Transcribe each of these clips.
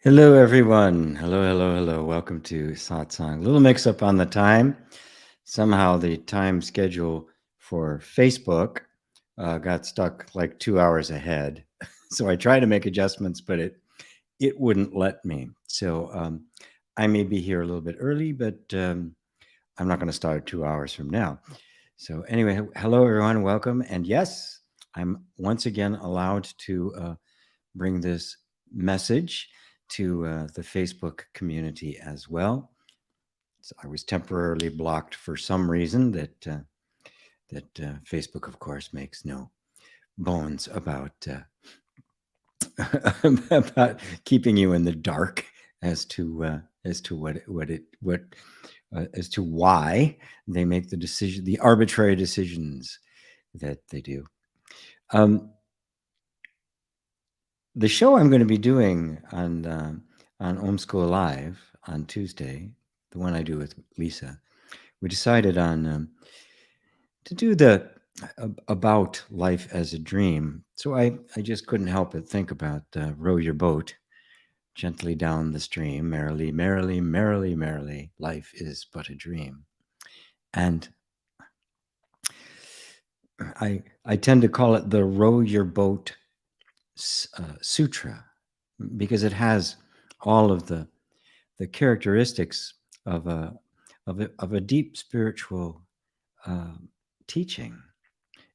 Hello, everyone. Hello, hello, hello. Welcome to Satsang. A little mix up on the time. Somehow the time schedule for Facebook got stuck like 2 hours ahead. So I tried to make adjustments, but it wouldn't let me. So I may be here a little bit early, but I'm not going to start 2 hours from now. So anyway, hello, everyone. Welcome. And yes, I'm once again allowed to bring this message to the Facebook community as well. So I was temporarily blocked for some reason that Facebook, of course, makes no bones about about keeping you in the dark as to as to why they make the decision, the arbitrary decisions that they do. The show I'm going to be doing on Om School Live on Tuesday, the one I do with Lisa, we decided on to do the about life as a dream. So I just couldn't help but think about row your boat gently down the stream, merrily, merrily, merrily, merrily. Life is but a dream, and I tend to call it the row your boat Sutra, because it has all of the characteristics of a deep spiritual teaching,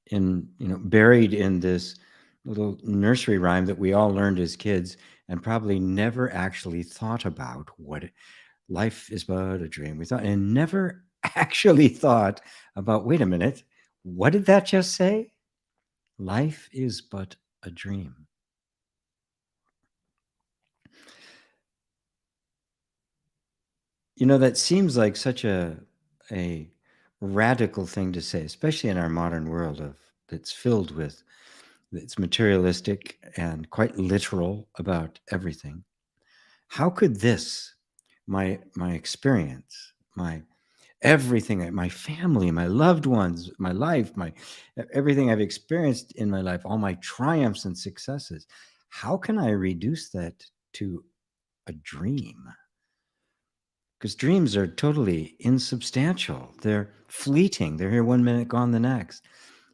buried in this little nursery rhyme that we all learned as kids and probably never actually thought about what life is but a dream. We thought and never actually thought about, wait a minute, what did that just say? Life is but a dream. That seems like such a radical thing to say, especially in our modern world that's filled with, it's materialistic and quite literal about everything. How could this, my experience, my everything, my family, my loved ones, my life, my everything I've experienced in my life, all my triumphs and successes, how can I reduce that to a dream? Because dreams are totally insubstantial. They're fleeting. They're here 1 minute, gone the next.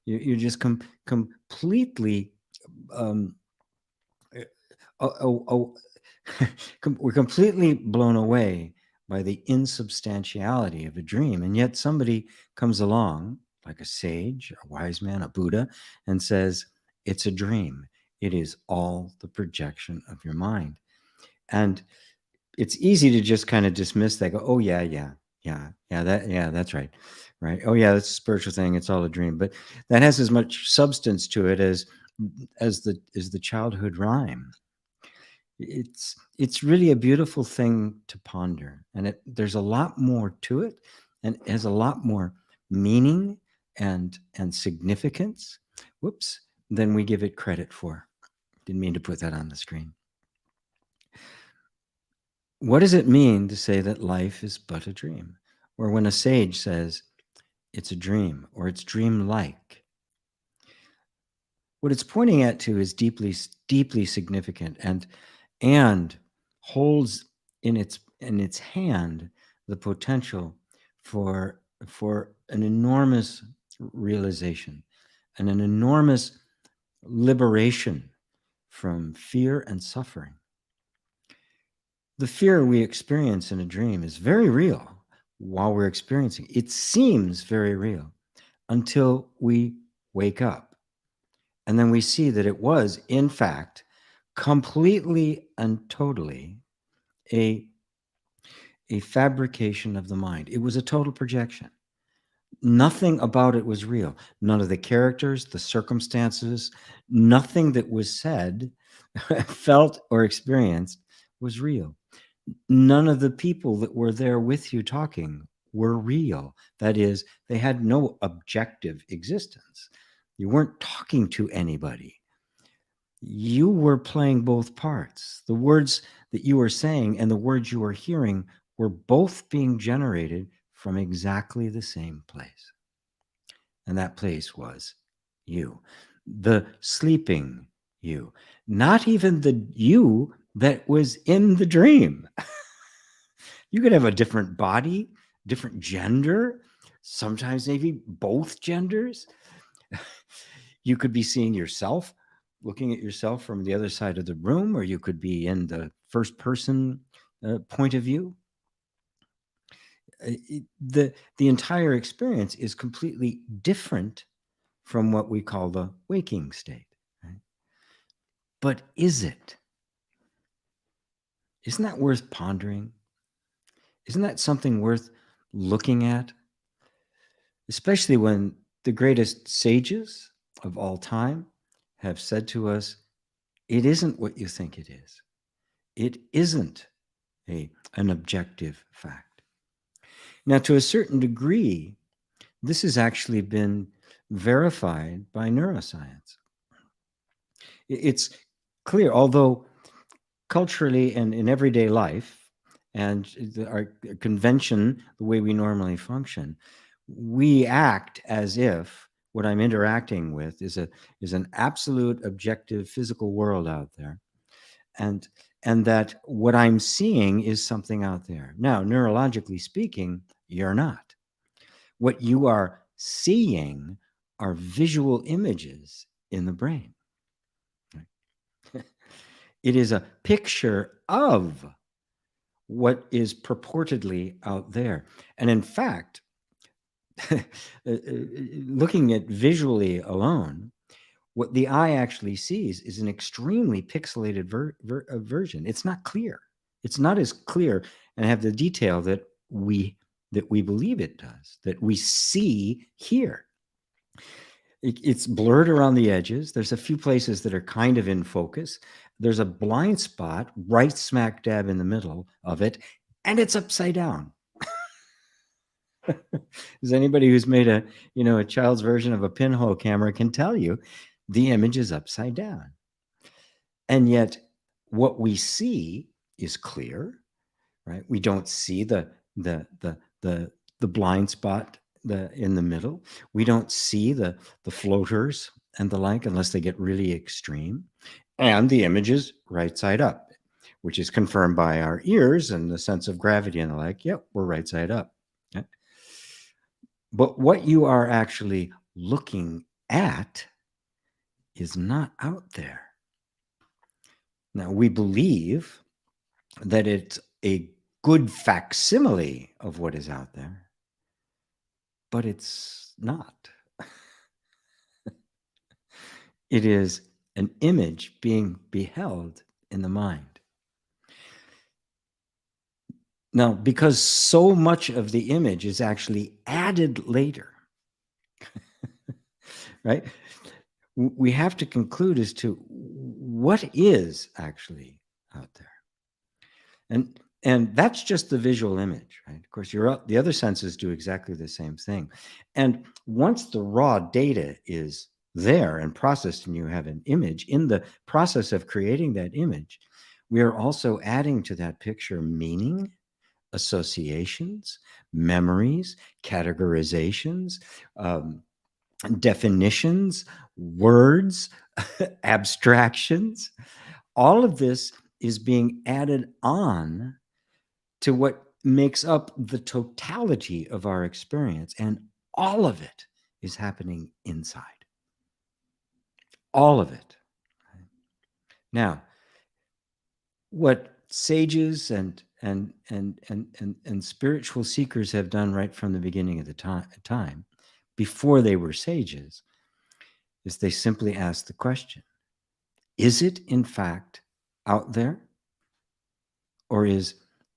You're just completely, we're completely blown away by the insubstantiality of a dream. And yet somebody comes along, like a sage, a wise man, a Buddha, and says, it's a dream. It is all the projection of your mind. And it's easy to just kind of dismiss that, go, oh yeah, that's right. Oh yeah, that's a spiritual thing. It's all a dream. But that has as much substance to it as the childhood rhyme. It's really a beautiful thing to ponder, and there's a lot more to it, and it has a lot more meaning and significance, than we give it credit for. Didn't mean to put that on the screen. What does it mean to say that life is but a dream? Or when a sage says it's a dream or it's dream-like? What it's pointing at to is deeply, deeply significant and holds in its hand the potential for an enormous realization and an enormous liberation from fear and suffering. The fear we experience in a dream is very real while we're experiencing it. It seems very real until we wake up. And then we see that it was, in fact, completely and totally a fabrication of the mind. It was a total projection. Nothing about it was real. None of the characters, the circumstances, nothing that was said, felt, or experienced was real. None of the people that were there with you talking were real. That is, they had no objective existence. You weren't talking to anybody. You were playing both parts. The words that you were saying and the words you were hearing were both being generated from exactly the same place. And that place was you, the sleeping you, not even the you that was in the dream. You could have a different body, different gender, sometimes maybe both genders. You could be seeing yourself, looking at yourself from the other side of the room, or you could be in the first person point of view. The entire experience is completely different from what we call the waking state. Right? But is it? Isn't that worth pondering? Isn't that something worth looking at? Especially when the greatest sages of all time have said to us, it isn't what you think it is. It isn't an objective fact. Now, to a certain degree, this has actually been verified by neuroscience. It's clear, although culturally and in everyday life and our convention, the way we normally function, we act as if what I'm interacting with is an absolute objective physical world out there, and that what I'm seeing is something out there. Now, neurologically speaking, you're not. What you are seeing are visual images in the brain. It is a picture of what is purportedly out there. And in fact, looking at visually alone, what the eye actually sees is an extremely pixelated version. It's not clear. It's not as clear and have the detail that we believe it does, that we see here. It's blurred around the edges. There's a few places that are kind of in focus. There's a blind spot right smack dab in the middle of it, and it's upside down. As anybody who's made a child's version of a pinhole camera can tell you, the image is upside down. And yet what we see is clear, right? We don't see the blind spot in the middle. We don't see the floaters and the like unless they get really extreme. And the image is right side up, which is confirmed by our ears and the sense of gravity and the like. Yep, we're right side up. Okay? But what you are actually looking at is not out there. Now, we believe that it's a good facsimile of what is out there, but it's not. It is an image being beheld in the mind. Now, because so much of the image is actually added later, right? We have to conclude as to what is actually out there. And that's just the visual image, right? Of course, the other senses do exactly the same thing. And once the raw data is there and processed and you have an image, in the process of creating that image, we are also adding to that picture meaning, associations, memories, categorizations, definitions, words, abstractions. All of this is being added on to what makes up the totality of our experience. And all of it is happening inside. All of it. Now, what sages and spiritual seekers have done right from the beginning of the time, before they were sages, is they simply ask the question, is it in fact out there? Or is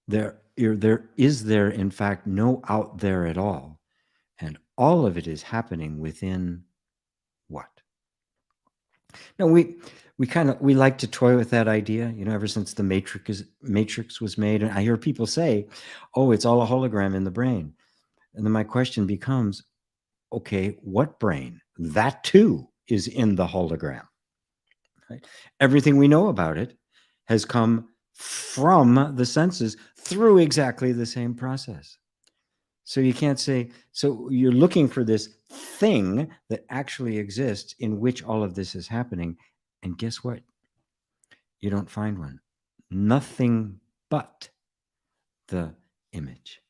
there in fact no out there at all? And all of it is happening within what? Now, we like to toy with that idea, ever since the Matrix was made. And I hear people say, oh, it's all a hologram in the brain. And then my question becomes, okay, what brain? That too is in the hologram. Right? Everything we know about it has come from the senses through exactly the same process. So you can't say, so you're looking for this thing that actually exists in which all of this is happening. And guess what? You don't find one. nothing but the image.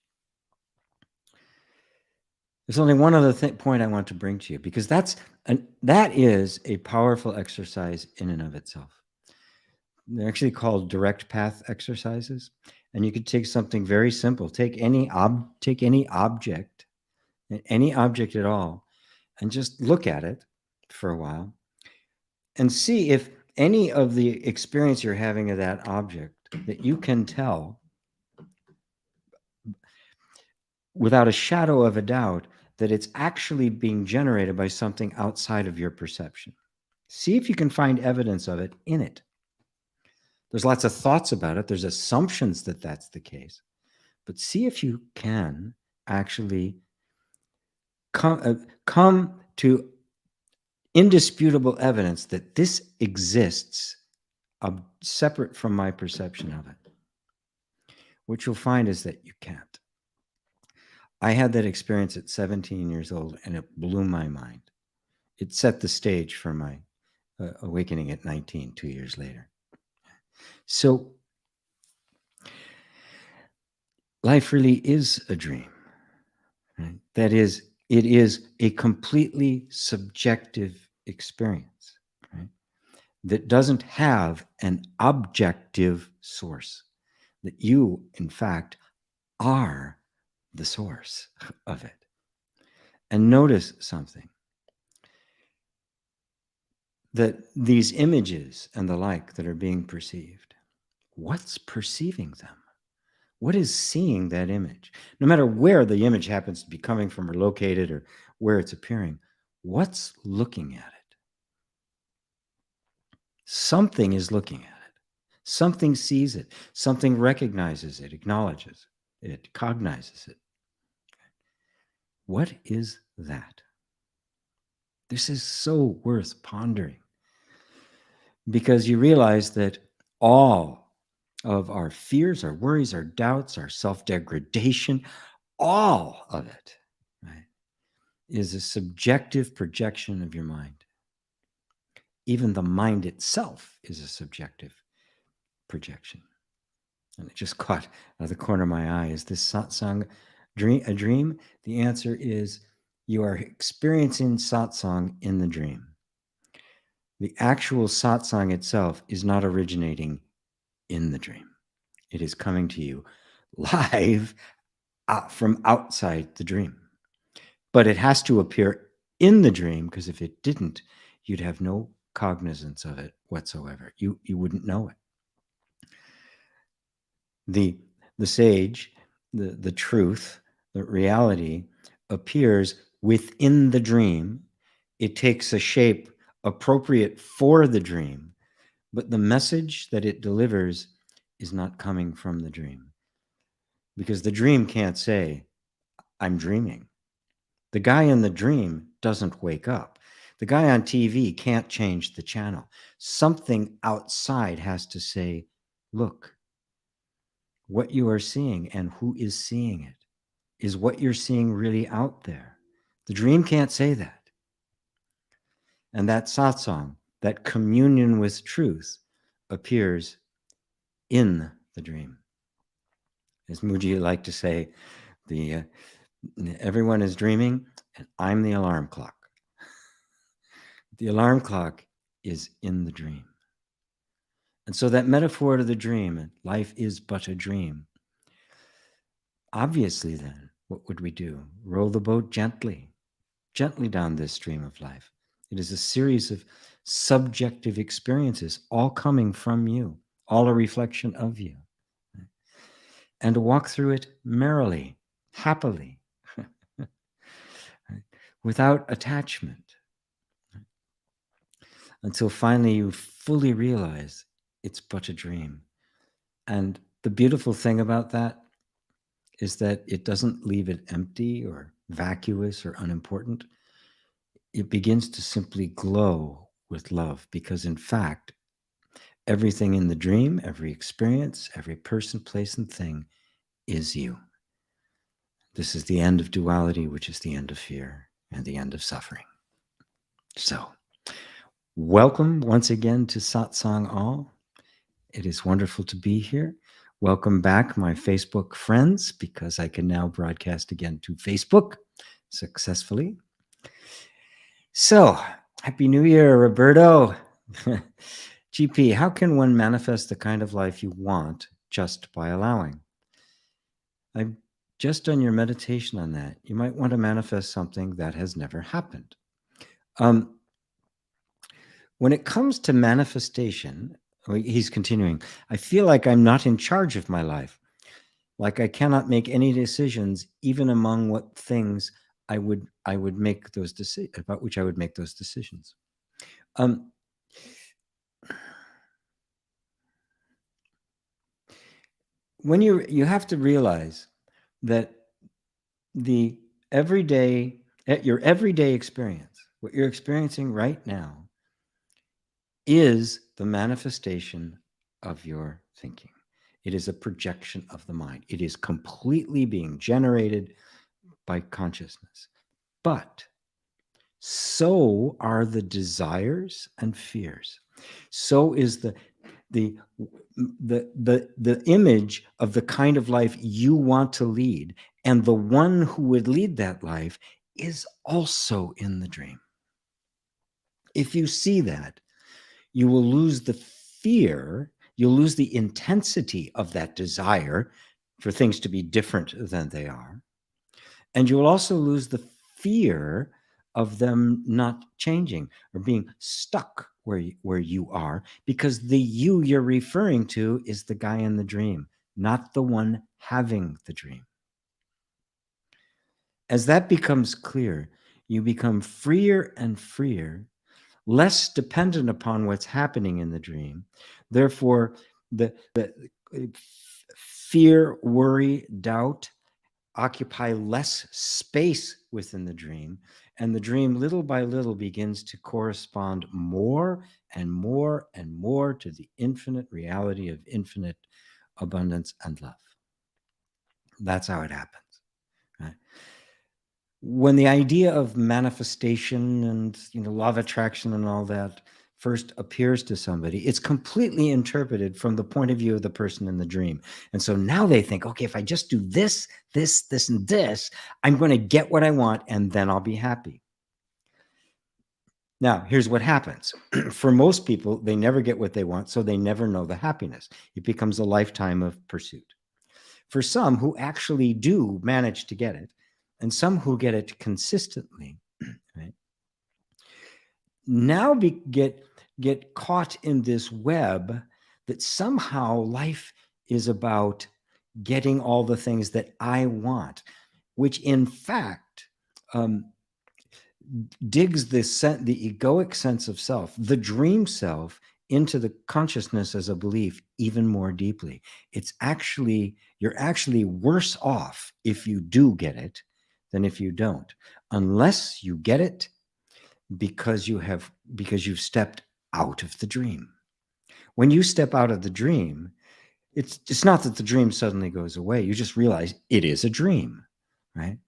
There's only one other point I want to bring to you, because that is a powerful exercise in and of itself. They're actually called direct path exercises. And you could take something very simple. Take any object, any object at all, and just look at it for a while and see if any of the experience you're having of that object that you can tell without a shadow of a doubt that it's actually being generated by something outside of your perception. See if you can find evidence of it in it. There's lots of thoughts about it. There's assumptions that that's the case. But see if you can actually come to indisputable evidence that this exists separate from my perception of it. What you'll find is that you can't. I had that experience at 17 years old, and it blew my mind. It set the stage for my awakening at 19, 2 years later. So life really is a dream. Right? That is, it is a completely subjective experience, right? That doesn't have an objective source, that you, in fact, are the source of it. And notice something, that these images and the like that are being perceived, what's perceiving them? What is seeing that image? No matter where the image happens to be coming from or located or where it's appearing, what's looking at it? Something is looking at it. Something sees it. Something recognizes it, acknowledges it, cognizes it. What is that? This is so worth pondering, because you realize that all of our fears, our worries, our doubts, our self-degradation, all of it, right, is a subjective projection of your mind. Even the mind itself is a subjective projection. And it just caught out of the corner of my eye. Is this satsang a dream? The answer is you are experiencing satsang in the dream. The actual satsang itself is not originating in the dream. It is coming to you live from outside the dream. But it has to appear in the dream, because if it didn't, you'd have no cognizance of it whatsoever. You wouldn't know it. The sage, the truth, the reality appears within the dream. It takes a shape appropriate for the dream, but the message that it delivers is not coming from the dream, because the dream can't say, I'm dreaming. The guy in the dream doesn't wake up. The guy on TV can't change the channel. Something outside has to say, look, what you are seeing and who is seeing it. Is what you're seeing really out there? The dream can't say that. And that satsang, that communion with truth, appears in the dream. As Mooji liked to say, everyone is dreaming, and I'm the alarm clock. The alarm clock is in the dream. And so that metaphor to the dream, life is but a dream. Obviously then, what would we do? Row the boat gently, gently down this stream of life. It is a series of subjective experiences, all coming from you, all a reflection of you. And to walk through it merrily, happily, without attachment, until finally you fully realize it's but a dream. And the beautiful thing about that is that it doesn't leave it empty or vacuous or unimportant. It begins to simply glow with love, because in fact, everything in the dream, every experience, every person, place, and thing is you. This is the end of duality, which is the end of fear and the end of suffering. So, welcome once again to Satsang All. It is wonderful to be here. Welcome back, my Facebook friends, because I can now broadcast again to Facebook successfully. So, Happy New Year, Roberto. GP, how can one manifest the kind of life you want just by allowing? I've just done your meditation on that. You might want to manifest something that has never happened. When it comes to manifestation, he's continuing, I feel like I'm not in charge of my life. Like I cannot make any decisions, even among what things I would make those decisions about which I would make those decisions. When you have to realize that your everyday experience, what you're experiencing right now, is the manifestation of your thinking. It is a projection of the mind. It is completely being generated by consciousness. But so are the desires and fears. So is the image of the kind of life you want to lead. And the one who would lead that life is also in the dream. If you see that, you will lose the fear, you'll lose the intensity of that desire for things to be different than they are. And you will also lose the fear of them not changing or being stuck where you are, because the you you're referring to is the guy in the dream, not the one having the dream. As that becomes clear, you become freer and freer, less dependent upon what's happening in the dream. Therefore, the fear, worry, doubt occupy less space within the dream, and the dream little by little begins to correspond more and more and more to the infinite reality of infinite abundance and love. That's how it happens. Right? When the idea of manifestation and law of attraction and all that first appears to somebody, it's completely interpreted from the point of view of the person in the dream. And so now they think, okay, if I just do this, this, this, and this, I'm going to get what I want, and then I'll be happy. Now, here's what happens. For most people, they never get what they want, so they never know the happiness. It becomes a lifetime of pursuit. For some who actually do manage to get it, and some who get it consistently, right, now get caught in this web that somehow life is about getting all the things that I want, which in fact digs the egoic sense of self, the dream self, into the consciousness as a belief even more deeply. You're actually worse off if you do get it than if you don't, unless you get it because you've stepped out of the dream. When you step out of the dream, it's not that the dream suddenly goes away. You just realize it is a dream, right?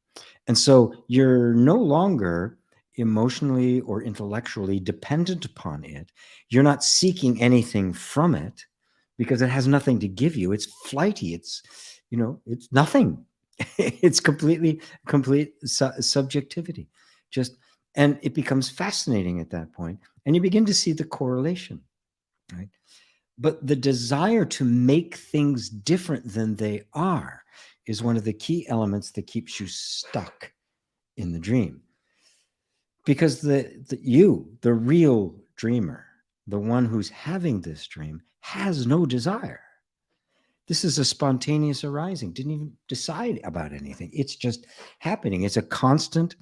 And so you're no longer emotionally or intellectually dependent upon it. You're not seeking anything from it because it has nothing to give you. It's flighty. It's nothing. It's complete subjectivity. And it becomes fascinating at that point, and you begin to see the correlation, right? But the desire to make things different than they are is one of the key elements that keeps you stuck in the dream. Because the real dreamer, the one who's having this dream, has no desire. This is a spontaneous arising, didn't even decide about anything. It's just happening. It's a constant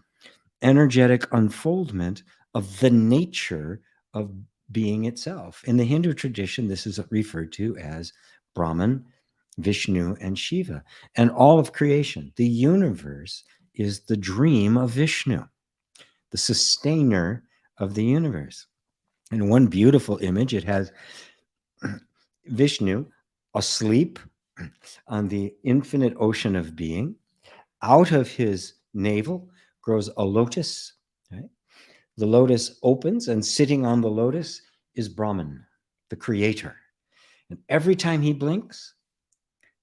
energetic unfoldment of the nature of being itself. In the Hindu tradition, this is referred to as Brahman, Vishnu, and Shiva. And all of creation, the universe, is the dream of Vishnu, the sustainer of the universe. In one beautiful image, it has Vishnu asleep on the infinite ocean of being. Out of his navel grows a lotus, right? The lotus opens, and sitting on the lotus is Brahman, the creator. And every time he blinks,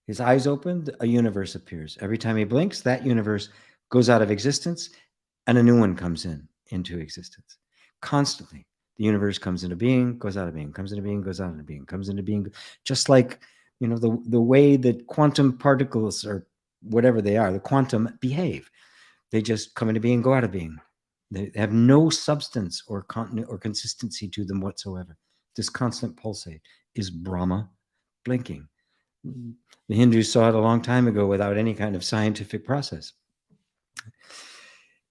his eyes open, a universe appears. Every time he blinks, that universe goes out of existence and a new one comes into existence. Constantly, the universe comes into being, goes out of being, comes into being, goes out of being, comes into being. Just like, the way that quantum particles, or whatever they are, the quantum, behave. They just come into being, go out of being. They have no substance or consistency to them whatsoever. This constant pulsate is Brahma blinking. The Hindus saw it a long time ago without any kind of scientific process.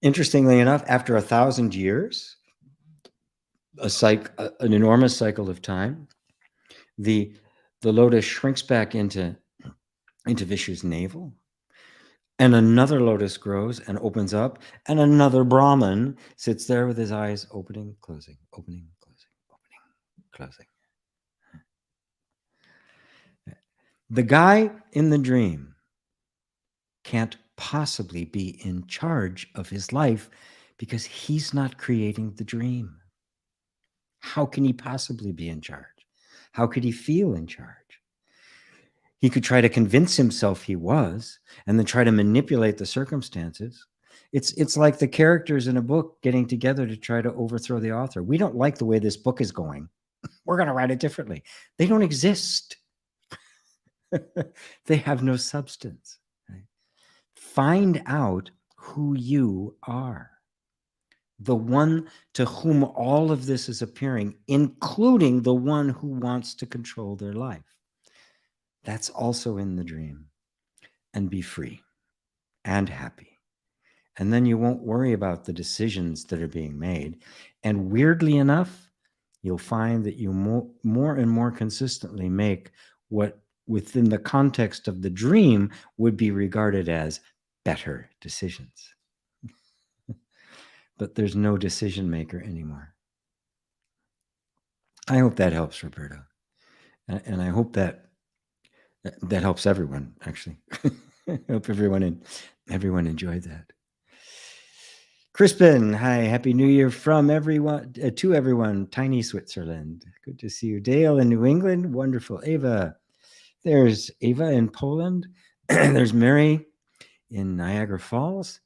Interestingly enough, after 1,000 years, an enormous cycle of time, the lotus shrinks back into Vishnu's navel, and another lotus grows and opens up, and another Brahman sits there with his eyes opening, closing, opening, closing, opening, closing. The guy in the dream can't possibly be in charge of his life because he's not creating the dream. How can he possibly be in charge? How could he feel in charge? He could try to convince himself he was, and then try to manipulate the circumstances. It's like the characters in a book getting together to try to overthrow the author. We don't like the way this book is going. We're going to write it differently. They don't exist. They have no substance. Right? Find out who you are. The one to whom all of this is appearing, including the one who wants to control their life. That's also in the dream. And be free and happy. And then you won't worry about the decisions that are being made. And weirdly enough, you'll find that you more and more consistently make what within the context of the dream would be regarded as better decisions. But there's no decision maker anymore. I hope that helps, Roberto. And I hope that helps everyone, actually. I hope everyone enjoyed that. Crispin, hi, Happy New Year from everyone to everyone. Tiny Switzerland. Good to see you. Dale in New England. Wonderful. Ava. There's Ava in Poland. There's Mary in Niagara Falls.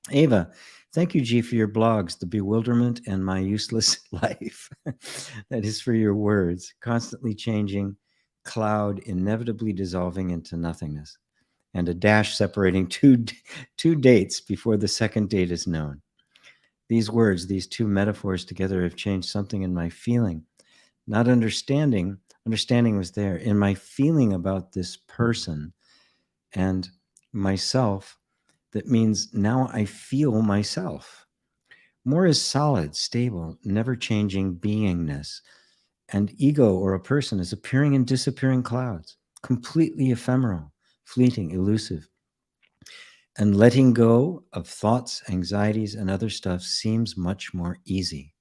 Ava, thank you, G, for your blogs, The Bewilderment and My Useless Life. That is for your words. Constantly changing, cloud inevitably dissolving into nothingness, and a dash separating two dates before the second date is known. These words, these two metaphors together have changed something in my feeling. Not understanding was there, in my feeling about this person and myself. That means now I feel myself. More is solid, stable, never-changing beingness. And ego, or a person, is appearing and disappearing clouds, completely ephemeral, fleeting, elusive. And letting go of thoughts, anxieties, and other stuff seems much more easy.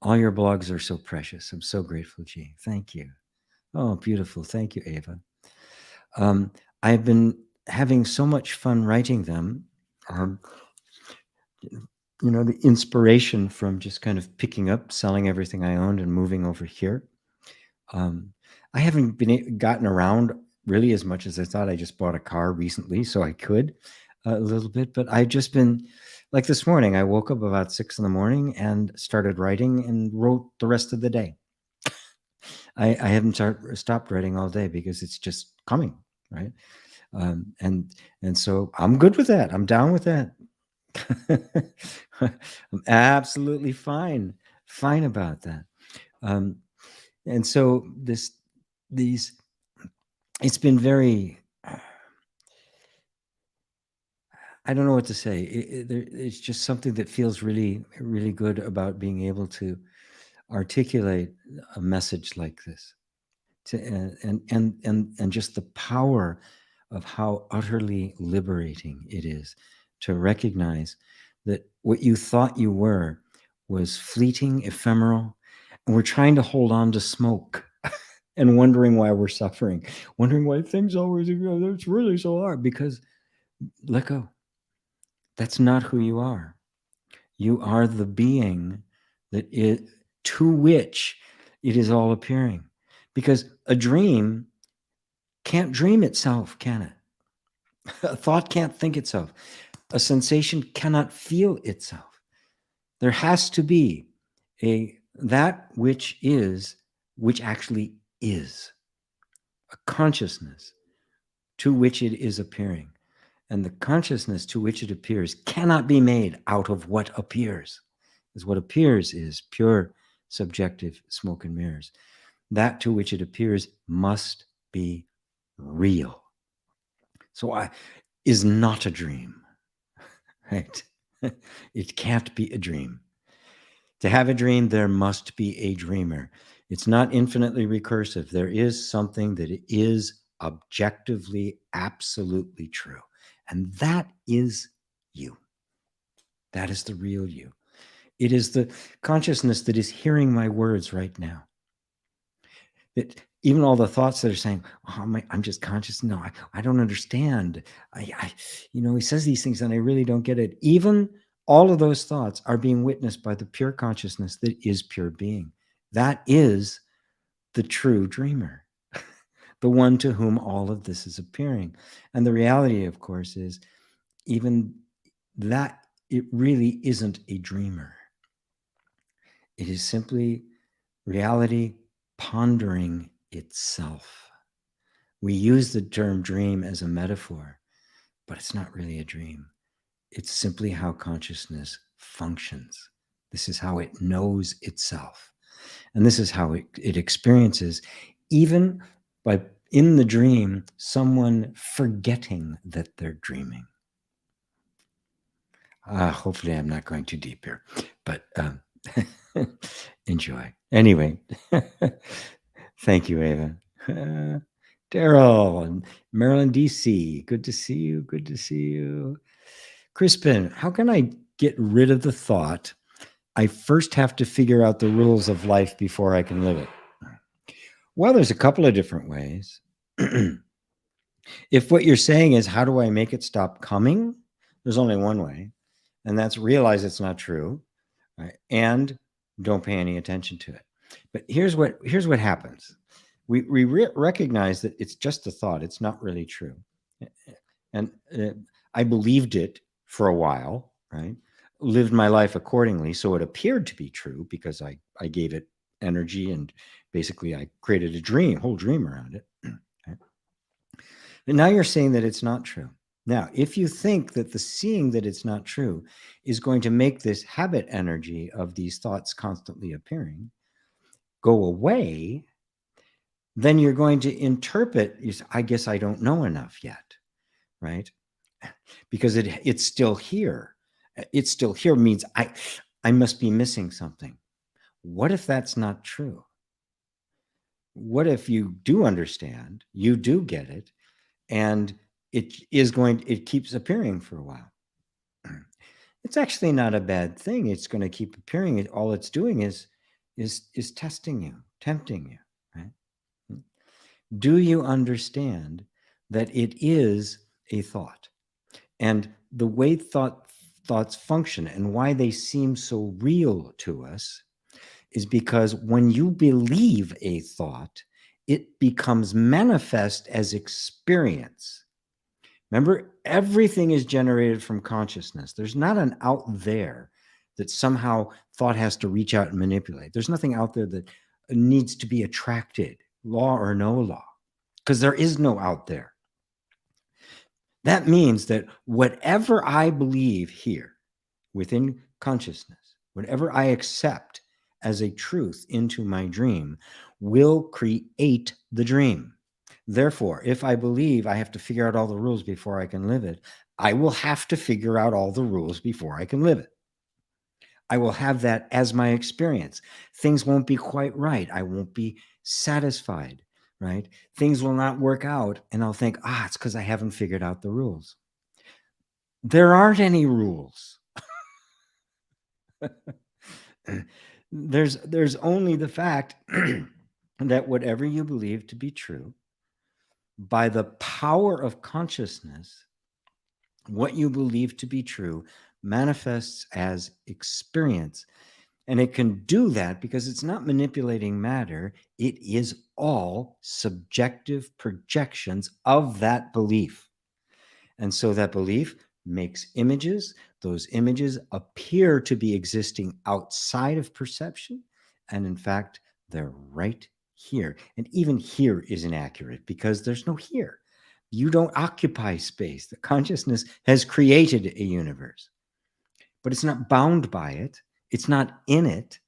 All your blogs are so precious. I'm so grateful, G. Thank you. Oh, beautiful. Thank you, Ava. I've been having so much fun writing them. The inspiration from just kind of picking up, selling everything I owned and moving over here. I haven't gotten around really as much as I thought. I just bought a car recently, so I could a little bit, but I've just been, like this morning, I woke up about 6 a.m. and started writing and wrote the rest of the day. I haven't stopped writing all day because it's just coming, right? And so I'm good with that. I'm down with that. I'm absolutely fine about that. And so it's been very, I don't know what to say. It's just something that feels really, really good about being able to articulate a message like this, and just the power of how utterly liberating it is to recognize that what you thought you were was fleeting, ephemeral, and we're trying to hold on to smoke and wondering why we're suffering, wondering why things always, it's really so hard, because let go. That's not who you are. You are the being to which it is all appearing. Because a dream can't dream itself, can it? A thought can't think itself. A sensation cannot feel itself. There has to be that which actually is, a consciousness to which it is appearing. And the consciousness to which it appears cannot be made out of what appears. Because what appears is pure subjective smoke and mirrors. That to which it appears must be real. So is not a dream, right? It can't be a dream. To have a dream, there must be a dreamer. It's not infinitely recursive. There is something that is objectively, absolutely true. And that is you. That is the real you. It is the consciousness that is hearing my words right now. That even all the thoughts that are saying, oh, I'm just conscious. No, I don't understand. He says these things and I really don't get it. Even all of those thoughts are being witnessed by the pure consciousness that is pure being. That is the true dreamer, the one to whom all of this is appearing. And the reality, of course, is even that it really isn't a dreamer. It is simply reality pondering itself. We use the term dream as a metaphor, but it's not really a dream. It's simply how consciousness functions. This is how it knows itself. And this is how it experiences, even by, in the dream, someone forgetting that they're dreaming. Hopefully I'm not going too deep here, but enjoy. Anyway, thank you, Ava. Daryl, Maryland, D.C. Good to see you. Good to see you. Crispin, how can I get rid of the thought I first have to figure out the rules of life before I can live it? Well, there's a couple of different ways. If what you're saying is, how do I make it stop coming? There's only one way, and that's realize it's not true, right? And don't pay any attention to it. But here's what happens. We recognize that it's just a thought. It's not really true. And I believed it for a while, right? Lived my life accordingly. So it appeared to be true because I gave it energy and basically I created a whole dream around it. Okay? And now you're saying that it's not true. Now, if you think that the seeing that it's not true is going to make this habit energy of these thoughts constantly appearing go away, then you're going to interpret, I guess I don't know enough yet, right? Because it's still here. It's still here means I must be missing something. What if that's not true? What if you do understand, you do get it, and it keeps appearing for a while? It's actually not a bad thing. It's going to keep appearing. All it's doing is testing you, tempting you, right? Do you understand that it is a thought? And the way thoughts function and why they seem so real to us is because when you believe a thought, it becomes manifest as experience. Remember, everything is generated from consciousness. There's not an out there that somehow thought has to reach out and manipulate. There's nothing out there that needs to be attracted, law or no law, because there is no out there. That means that whatever I believe here within consciousness, whatever I accept as a truth into my dream will create the dream. Therefore, if I believe I have to figure out all the rules before I can live it, I will have to figure out all the rules before I can live it. I will have that as my experience. Things won't be quite right. I won't be satisfied, right? Things will not work out. And I'll think, it's because I haven't figured out the rules. There aren't any rules. There's only the fact that whatever you believe to be true, by the power of consciousness, what you believe to be true manifests as experience. And it can do that because it's not manipulating matter. It is all subjective projections of that belief. And so that belief makes images. Those images appear to be existing outside of perception. And in fact, they're right here. And even here is inaccurate because there's no here. You don't occupy space. The consciousness has created a universe, but it's not bound by it. It's not in it.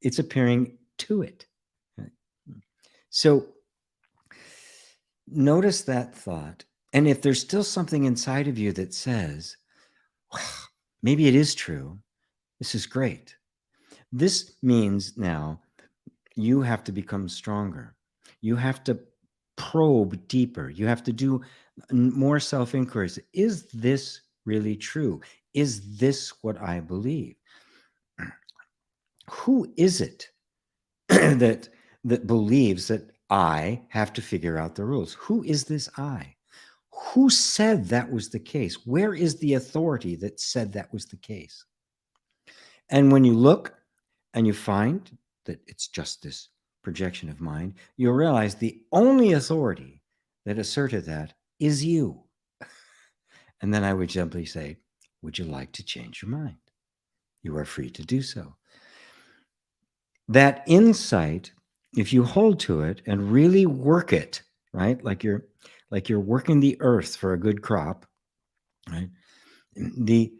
It's appearing to it. So notice that thought. And if there's still something inside of you that says, well, maybe it is true, this is great. This means now you have to become stronger. You have to probe deeper. You have to do more self-inquiries. Is this really true? Is this what I believe? Who is it that believes that I have to figure out the rules? Who is this I? Who said that was the case? Where is the authority that said that was the case? And when you look and you find that it's just this projection of mind, you'll realize the only authority that asserted that is you. And then I would gently say, would you like to change your mind? You are free to do so. That insight, if you hold to it and really work it, right? Like you're working the earth for a good crop, right? The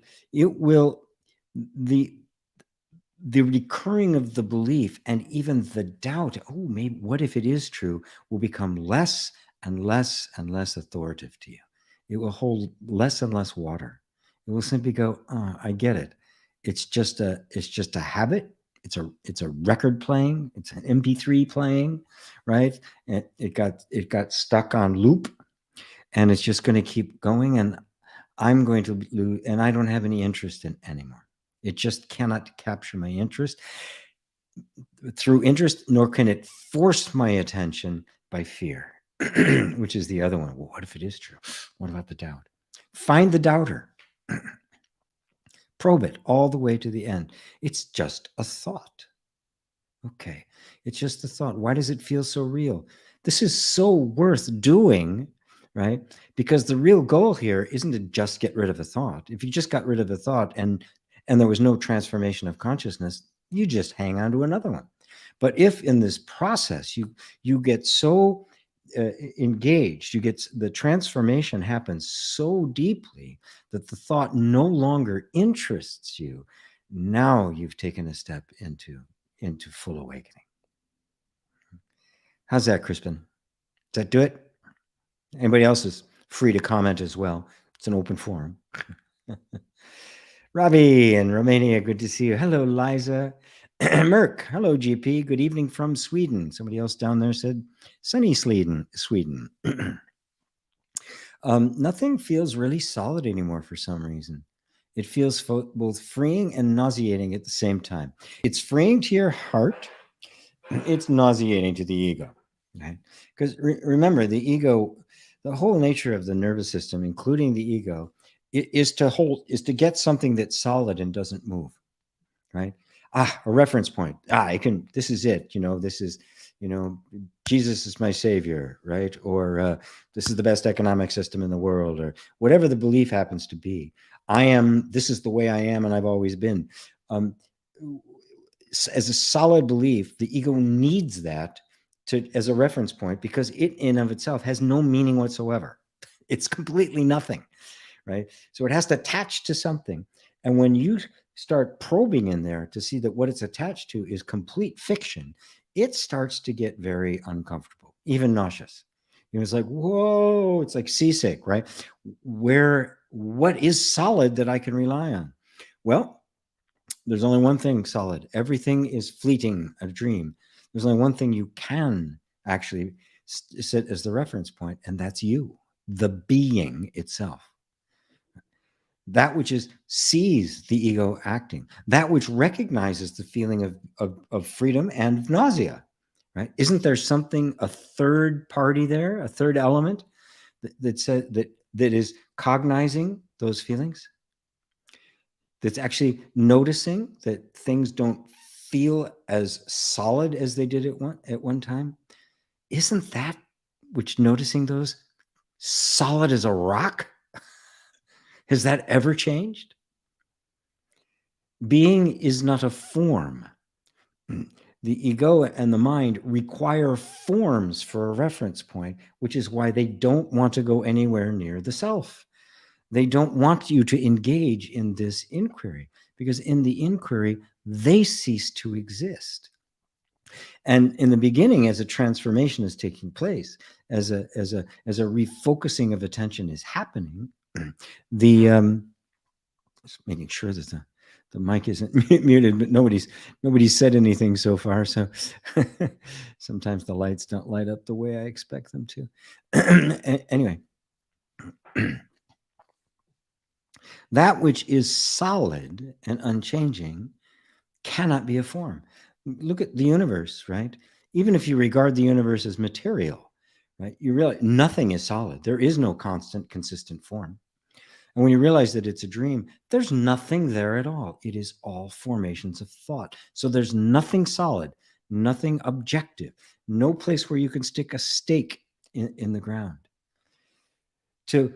recurring of the belief and even the doubt, oh, maybe what if it is true, will become less and less and less authoritative to you. It will hold less and less water. It will simply go, oh, I get it. It's just a habit. It's a record playing. It's an MP3 playing, right? And it got stuck on loop, and it's just going to keep going. And I'm going to lose, and I don't have any interest in anymore. It just cannot capture my interest through interest, nor can it force my attention by fear, which is the other one. Well, what if it is true? What about the doubt? Find the doubter. Probe it all the way to the end. It's just a thought. Okay, it's just a thought. Why does it feel so real? This is so worth doing, right? Because the real goal here isn't to just get rid of a thought. If you just got rid of a thought and there was no transformation of consciousness, you just hang on to another one. But if in this process you get so engaged, the transformation happens so deeply that the thought no longer interests you. Now you've taken a step into full awakening. How's that, Crispin? Does that do it? Anybody else is free to comment as well. It's an open forum. Robbie in Romania, good to see you. Hello, Liza. Merck, hello, GP. Good evening from Sweden. Somebody else down there said sunny Sweden. Nothing feels really solid anymore for some reason. It feels both freeing and nauseating at the same time. It's freeing to your heart. It's nauseating to the ego. Right? Because remember, the ego, the whole nature of the nervous system, including the ego, is to get something that's solid and doesn't move. Right? A reference point. This is it. This is, Jesus is my savior, right? Or this is the best economic system in the world, or whatever the belief happens to be. This is the way I am, and I've always been. As a solid belief, the ego needs that as a reference point, because it in of itself has no meaning whatsoever. It's completely nothing, right? So it has to attach to something. And when you start probing in there to see that what it's attached to is complete fiction, it starts to get very uncomfortable, even nauseous. It's like, whoa, it's like seasick, right? What is solid that I can rely on? Well, there's only one thing solid. Everything is fleeting, a dream. There's only one thing you can actually set as the reference point, and that's you, the being itself. That which sees the ego acting, that which recognizes the feeling of freedom and nausea, right? Isn't there something, a third party there, a third element that is cognizing those feelings? that's actually noticing that things don't feel as solid as they did at one time, isn't that which noticing those solid as a rock? Has that ever changed? Being is not a form. The ego and the mind require forms for a reference point, which is why they don't want to go anywhere near the self. They don't want you to engage in this inquiry, because in the inquiry, they cease to exist. And in the beginning, as a transformation is taking place, as a refocusing of attention is happening, the just making sure that the mic isn't muted, but nobody's said anything so far. So sometimes the lights don't light up the way I expect them to. Anyway, that which is solid and unchanging cannot be a form. Look at the universe, right? Even if you regard the universe as material, right? You realize nothing is solid. There is no constant, consistent form. And when you realize that it's a dream, there's nothing there at all. It is all formations of thought. So there's nothing solid, nothing objective, no place where you can stick a stake in the ground. To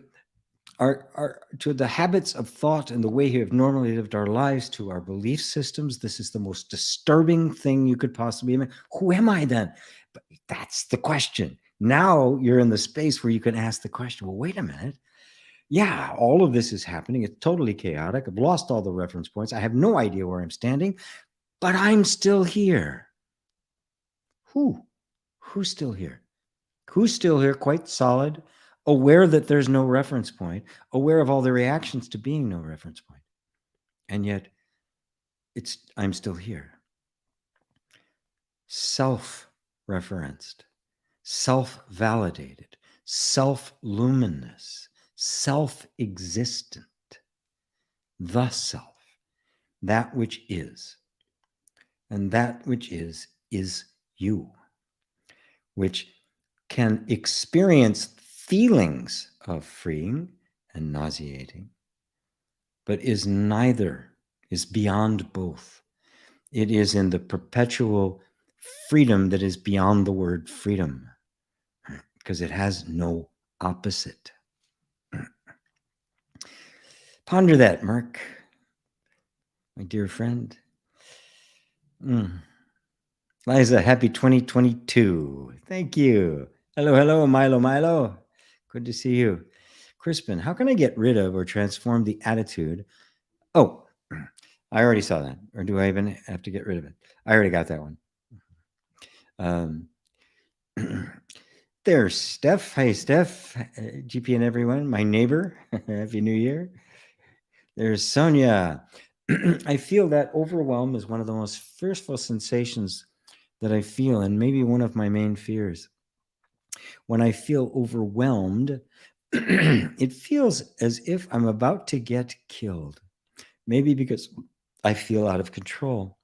to the habits of thought and the way we have normally lived our lives, to our belief systems, this is the most disturbing thing you could possibly imagine. Who am I then? But that's the question. Now you're in the space where you can ask the question, well, wait a minute. Yeah, all of this is happening. It's totally chaotic. I've lost all the reference points. I have no idea where I'm standing, but I'm still here. Who's still here? Who's still here, quite solid, aware that there's no reference point, aware of all the reactions to being no reference point. And yet I'm still here. Self-referenced, self-validated, self-luminous, self-existent, the self, that which is. And that which is you, which can experience feelings of freeing and nauseating, but is neither, is beyond both. It is in the perpetual freedom that is beyond the word freedom, because it has no opposite. Ponder that, Mark, my dear friend. Liza, happy 2022. Thank you. Hello, Milo. Good to see you. Crispin, how can I get rid of or transform the attitude? Oh, I already saw that. Or do I even have to get rid of it? I already got that one. There's Steph. Hi, Steph. GP and everyone. My neighbor. Happy New Year. There's Sonia. I feel that overwhelm is one of the most fearful sensations that I feel, and maybe one of my main fears. When I feel overwhelmed, it feels as if I'm about to get killed. Maybe because I feel out of control.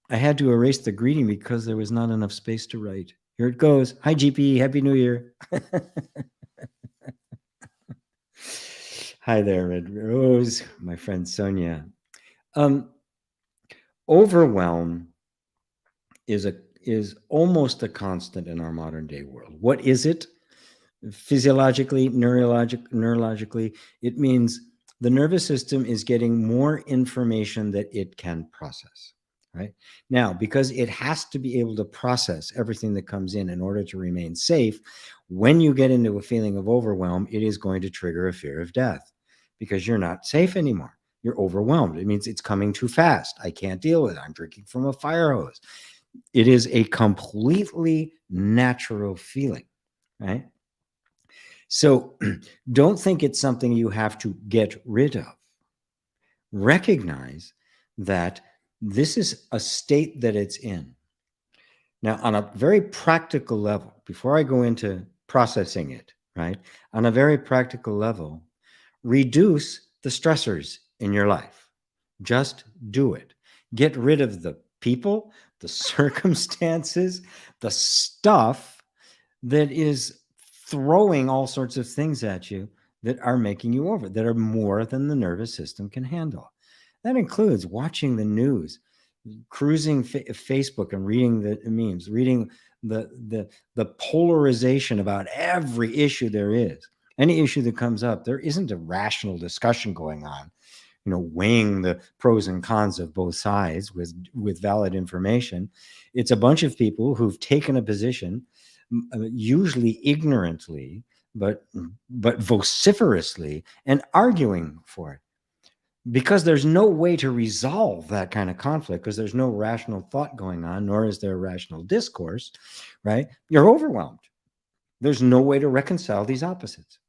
I had to erase the greeting because there was not enough space to write. Here it goes. Hi, GP. Happy New Year. Hi there, Red Rose, my friend Sonia. Overwhelm is almost a constant in our modern day world. What is it? Physiologically, neurologically, it means the nervous system is getting more information that it can process, right? Now, because it has to be able to process everything that comes in order to remain safe, when you get into a feeling of overwhelm, it is going to trigger a fear of death because you're not safe anymore. You're overwhelmed. It means it's coming too fast. I can't deal with it. I'm drinking from a fire hose. It is a completely natural feeling, right? So don't think it's something you have to get rid of. Recognize that this is a state that it's in. Now, on a very practical level, before I go into processing it, right? On a very practical level, reduce the stressors in your life. Just do it. Get rid of the people, the circumstances, the stuff that is throwing all sorts of things at you that are making you over, that are more than the nervous system can handle. That includes watching the news, cruising Facebook and reading the memes, reading the polarization about every issue there is. Any issue that comes up, there isn't a rational discussion going on, weighing the pros and cons of both sides with valid information. It's a bunch of people who've taken a position, usually ignorantly, but vociferously, and arguing for it. Because there's no way to resolve that kind of conflict, because there's no rational thought going on, nor is there rational discourse, right? You're overwhelmed. There's no way to reconcile these opposites.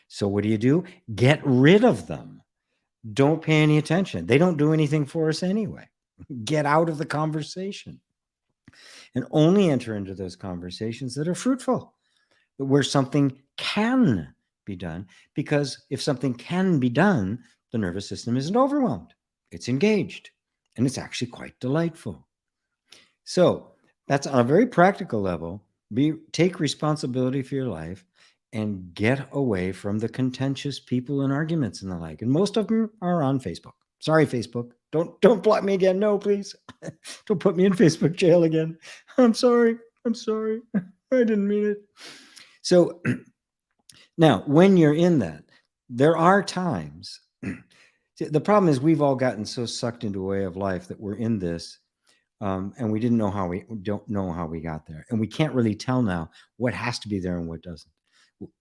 So what do? Get rid of them. Don't pay any attention. They don't do anything for us anyway. Get out of the conversation and only enter into those conversations that are fruitful, where something can be done. Because if something can be done, the nervous system isn't overwhelmed. It's engaged, and it's actually quite delightful. So that's on a very practical level. Take responsibility for your life and get away from the contentious people and arguments and the like. And most of them are on Facebook. Sorry, Facebook. Don't block me again. No, please. Don't put me in Facebook jail again. I'm sorry. I didn't mean it. So now, when you're in that, there are times. The problem is we've all gotten so sucked into a way of life that we're in this, and we don't know how we got there, and we can't really tell now what has to be there and what doesn't.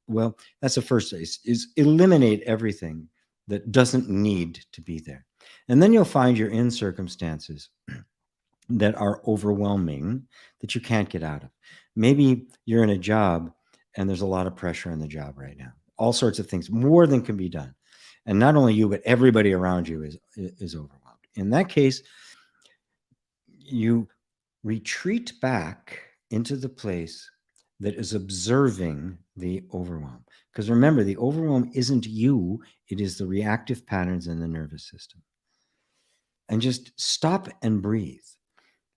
Well, that's the first phase: is eliminate everything that doesn't need to be there, and then you'll find you're in circumstances that are overwhelming that you can't get out of. Maybe you're in a job and there's a lot of pressure in the job right now. All sorts of things, more than can be done. And not only you, but everybody around you is overwhelmed. In that case, you retreat back into the place that is observing the overwhelm. Because remember, the overwhelm isn't you, it is the reactive patterns in the nervous system. And just stop and breathe.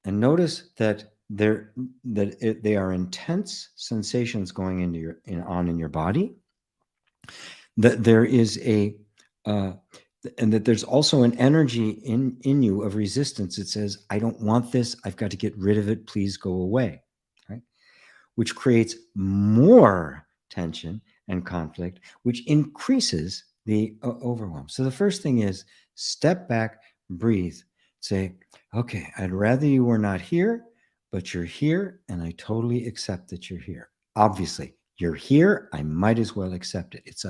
And notice that they are intense sensations going into in your body. That there is and that there's also an energy in you of resistance. It says, I don't want this. I've got to get rid of it. Please go away. Right? Which creates more tension and conflict, which increases the overwhelm. So the first thing is step back, breathe, say, okay, I'd rather you were not here, but you're here, and I totally accept that you're here. Obviously, you're here. I might as well accept it.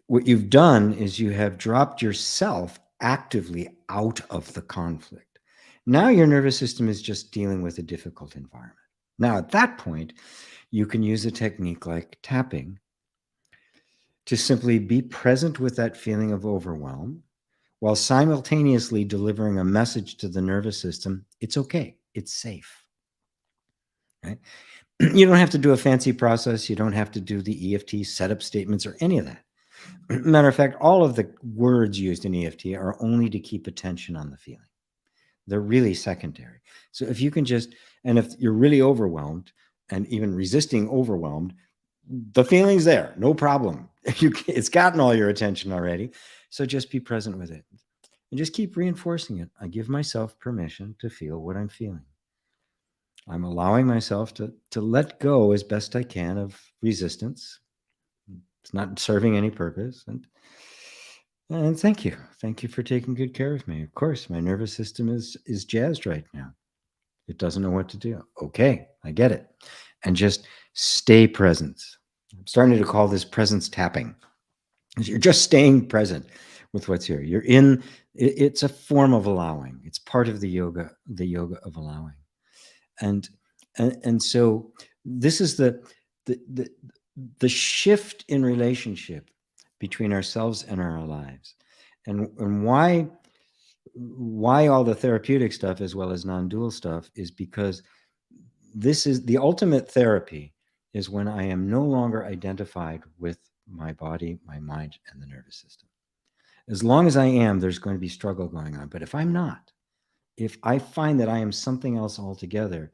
What you've done is you have dropped yourself actively out of the conflict. Now your nervous system is just dealing with a difficult environment. Now, at that point, you can use a technique like tapping to simply be present with that feeling of overwhelm while simultaneously delivering a message to the nervous system. It's okay. It's safe. Right? You don't have to do a fancy process. You don't have to do the EFT setup statements or any of that. Matter of fact, all of the words used in EFT are only to keep attention on the feeling. They're really secondary. So if you can and if you're really overwhelmed and even resisting overwhelmed, the feeling's there, no problem. It's gotten all your attention already. So just be present with it and just keep reinforcing it. I give myself permission to feel what I'm feeling. I'm allowing myself to let go as best I can of resistance. It's not serving any purpose. And thank you. Thank you for taking good care of me. Of course, my nervous system is jazzed right now. It doesn't know what to do. Okay, I get it. And just stay present. I'm starting to call this presence tapping. You're just staying present with what's here. It's a form of allowing. It's part of the yoga of allowing. And so this is the shift in relationship between ourselves and our lives, and why all the therapeutic stuff as well as non-dual stuff is because this is the ultimate therapy, is when I am no longer identified with my body, my mind, and the nervous system. As long as I am, there's going to be struggle going on. But if I'm not, if I find that I am something else altogether,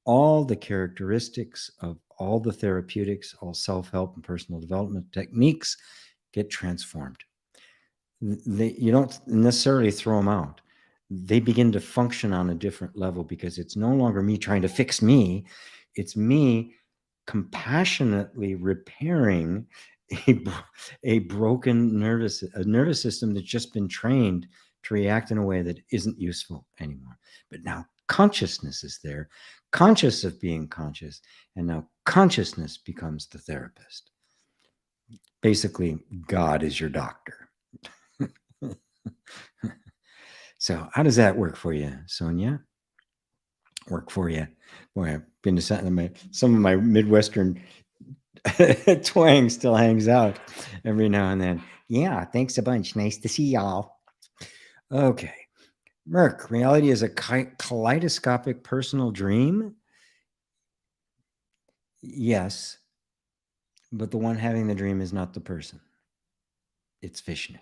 all the characteristics of all the therapeutics, all self-help and personal development techniques get transformed. You don't necessarily throw them out. They begin to function on a different level because it's no longer me trying to fix me. It's me compassionately repairing a broken nervous system that's just been trained to react in a way that isn't useful anymore. But now consciousness is there, conscious of being conscious, and now consciousness becomes the therapist. Basically, God is your doctor. So how does that work for you, Sonia? Work for you? Boy, I've been to some of my Midwestern twang still hangs out every now and then. Yeah, thanks a bunch. Nice to see y'all. Okay. Merc, reality is a kaleidoscopic personal dream? Yes, but the one having the dream is not the person. It's Vishnu.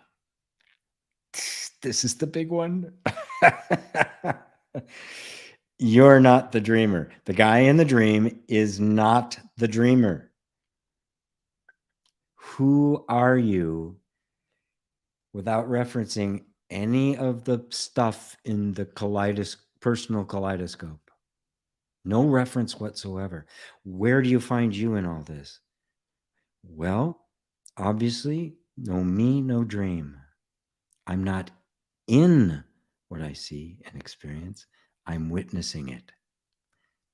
This is the big one. You're not the dreamer. The guy in the dream is not the dreamer. Who are you without referencing any of the stuff in the personal kaleidoscope? No reference whatsoever. Where do you find you in all this? Well, obviously, no me, no dream. I'm not in what I see and experience. I'm witnessing it.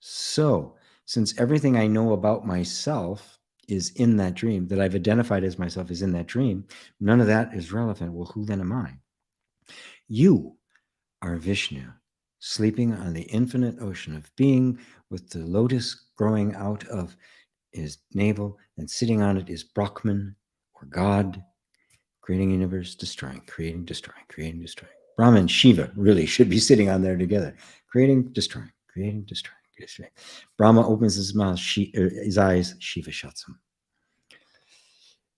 So, since everything I know about myself is in that dream, that I've identified as myself is in that dream, none of that is relevant. Well, who then am I? You are Vishnu, sleeping on the infinite ocean of being, with the lotus growing out of his navel, and sitting on it is Brahman, or God, creating universe, destroying, creating, destroying, creating, destroying. Brahma and Shiva really should be sitting on there together, creating, destroying, creating, destroying. Brahma opens his mouth, his eyes, Shiva shuts them.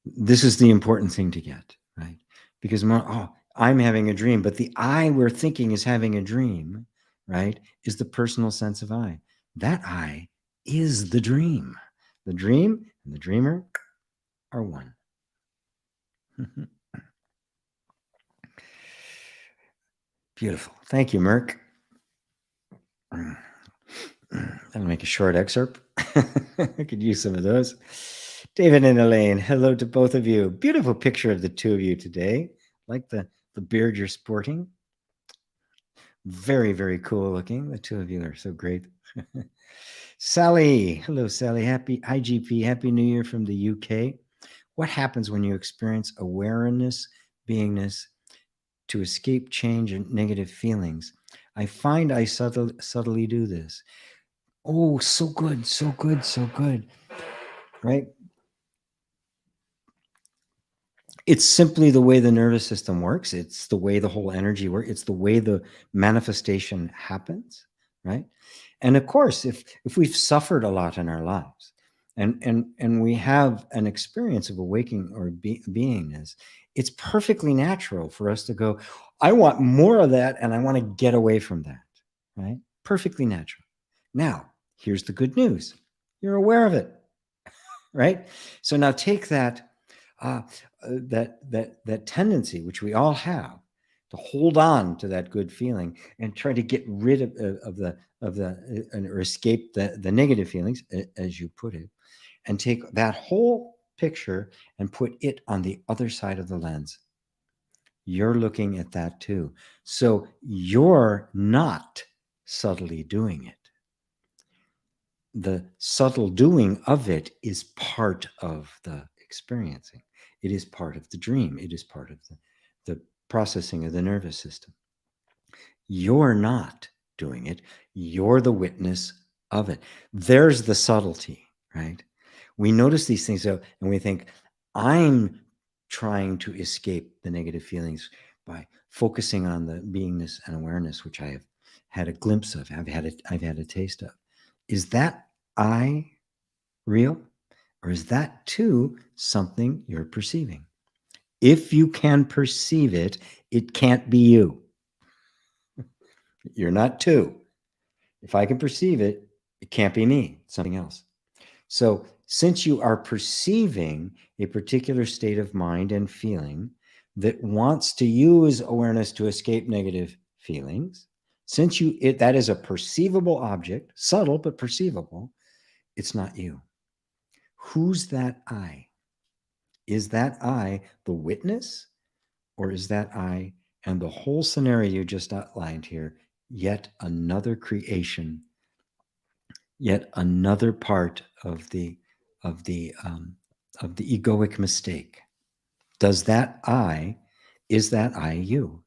This is the important thing to get, right? Because I'm having a dream, but the I we're thinking is having a dream, right, is the personal sense of I. That I is the dream. The dream and the dreamer are one. Beautiful. Thank you, Merc. That'll make a short excerpt. I could use some of those. David and Elaine, hello to both of you. Beautiful picture of the two of you today. Like the beard you're sporting. Very, very cool looking. The two of you are so great. Sally, hello, Sally. Hi, GP. Happy New Year from the UK. What happens when you experience awareness, beingness, to escape change and negative feelings? I find I subtly do this. Oh, so good, so good, so good. Right? It's simply the way the nervous system works. It's the way the whole energy works. It's the way the manifestation happens, right? And of course, if we've suffered a lot in our lives, and we have an experience of awakening or beingness, it's perfectly natural for us to go, I want more of that, and I want to get away from that, right? Perfectly natural. Now, here's the good news. You're aware of it, right? So now take that that tendency, which we all have, to hold on to that good feeling and try to get rid of or escape the negative feelings, as you put it, and take that whole picture and put it on the other side of the lens. You're looking at that too. So you're not subtly doing it. The subtle doing of it is part of the experiencing. It is part of the dream. It is part of the processing of the nervous system. You're not doing it. You're the witness of it. There's the subtlety, right? We notice these things and we think, I'm trying to escape the negative feelings by focusing on the beingness and awareness, which I have had a glimpse of, I've had a taste of. Is that I real? Or is that too something you're perceiving? If you can perceive it, it can't be you. You're not two. If I can perceive it, it can't be me, it's something else. So since you are perceiving a particular state of mind and feeling that wants to use awareness to escape negative feelings, since that is a perceivable object, subtle but perceivable, it's not you. Who's that I? Is that I the witness, or is that I and the whole scenario you just outlined here yet another creation, yet another part of the egoic mistake? Is that I you?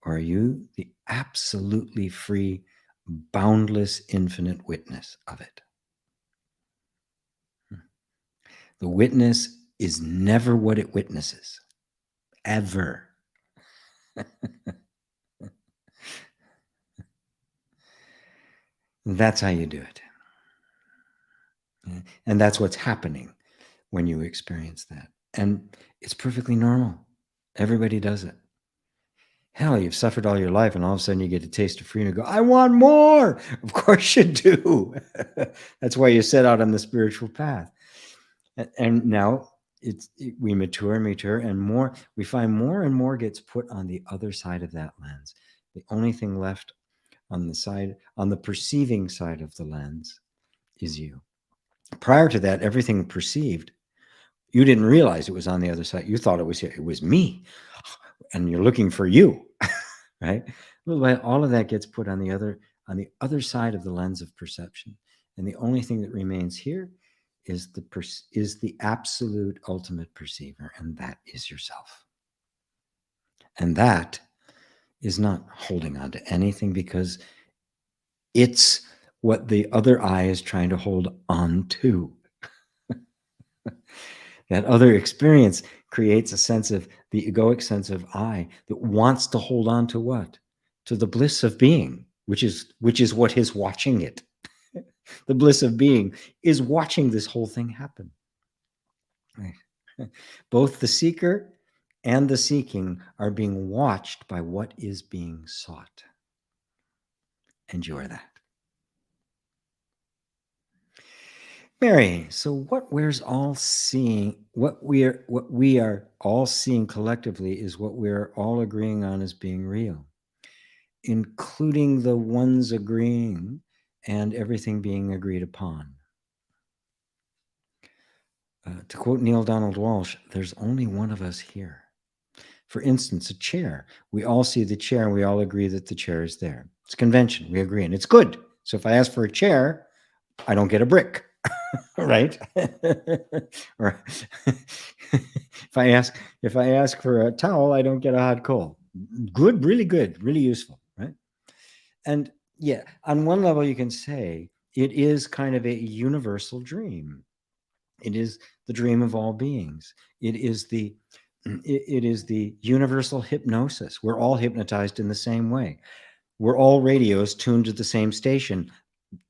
Or are you the absolutely free, boundless, infinite witness of it? The witness is never what it witnesses, ever. That's how you do it. And that's what's happening when you experience that. And it's perfectly normal. Everybody does it. Hell, you've suffered all your life, and all of a sudden you get a taste of freedom and go, I want more. Of course you do. That's why you set out on the spiritual path. And now we mature, and more, we find more and more gets put on the other side of that lens. The only thing left on the perceiving side of the lens is you. Prior to that, everything perceived, you didn't realize it was on the other side. You thought it was me, and you're looking for you, right? All of that gets put on the other side of the lens of perception, and the only thing that remains here is the absolute ultimate perceiver, and that is yourself. And that is not holding on to anything, because it's what the other I is trying to hold on to. That other experience creates the egoic sense of I that wants to hold on to what? To the bliss of being, which is what is watching it. The bliss of being is watching this whole thing happen. Right? Both the seeker and the seeking are being watched by what is being sought. And you are that. Mary, so what we are all seeing collectively is what we're all agreeing on as being real, including the ones agreeing and everything being agreed upon. To quote Neil Donald Walsh, there's only one of us here. For instance, a chair. We all see the chair and we all agree that the chair is there. It's convention. We agree, and it's good. So if I ask for a chair, I don't get a brick. Right? Or if I ask for a towel, I don't get a hot coal. Good, really useful, right? And yeah, on one level you can say it is kind of a universal dream. It is the dream of all beings. It is the universal hypnosis. We're all hypnotized in the same way. We're all radios tuned to the same station,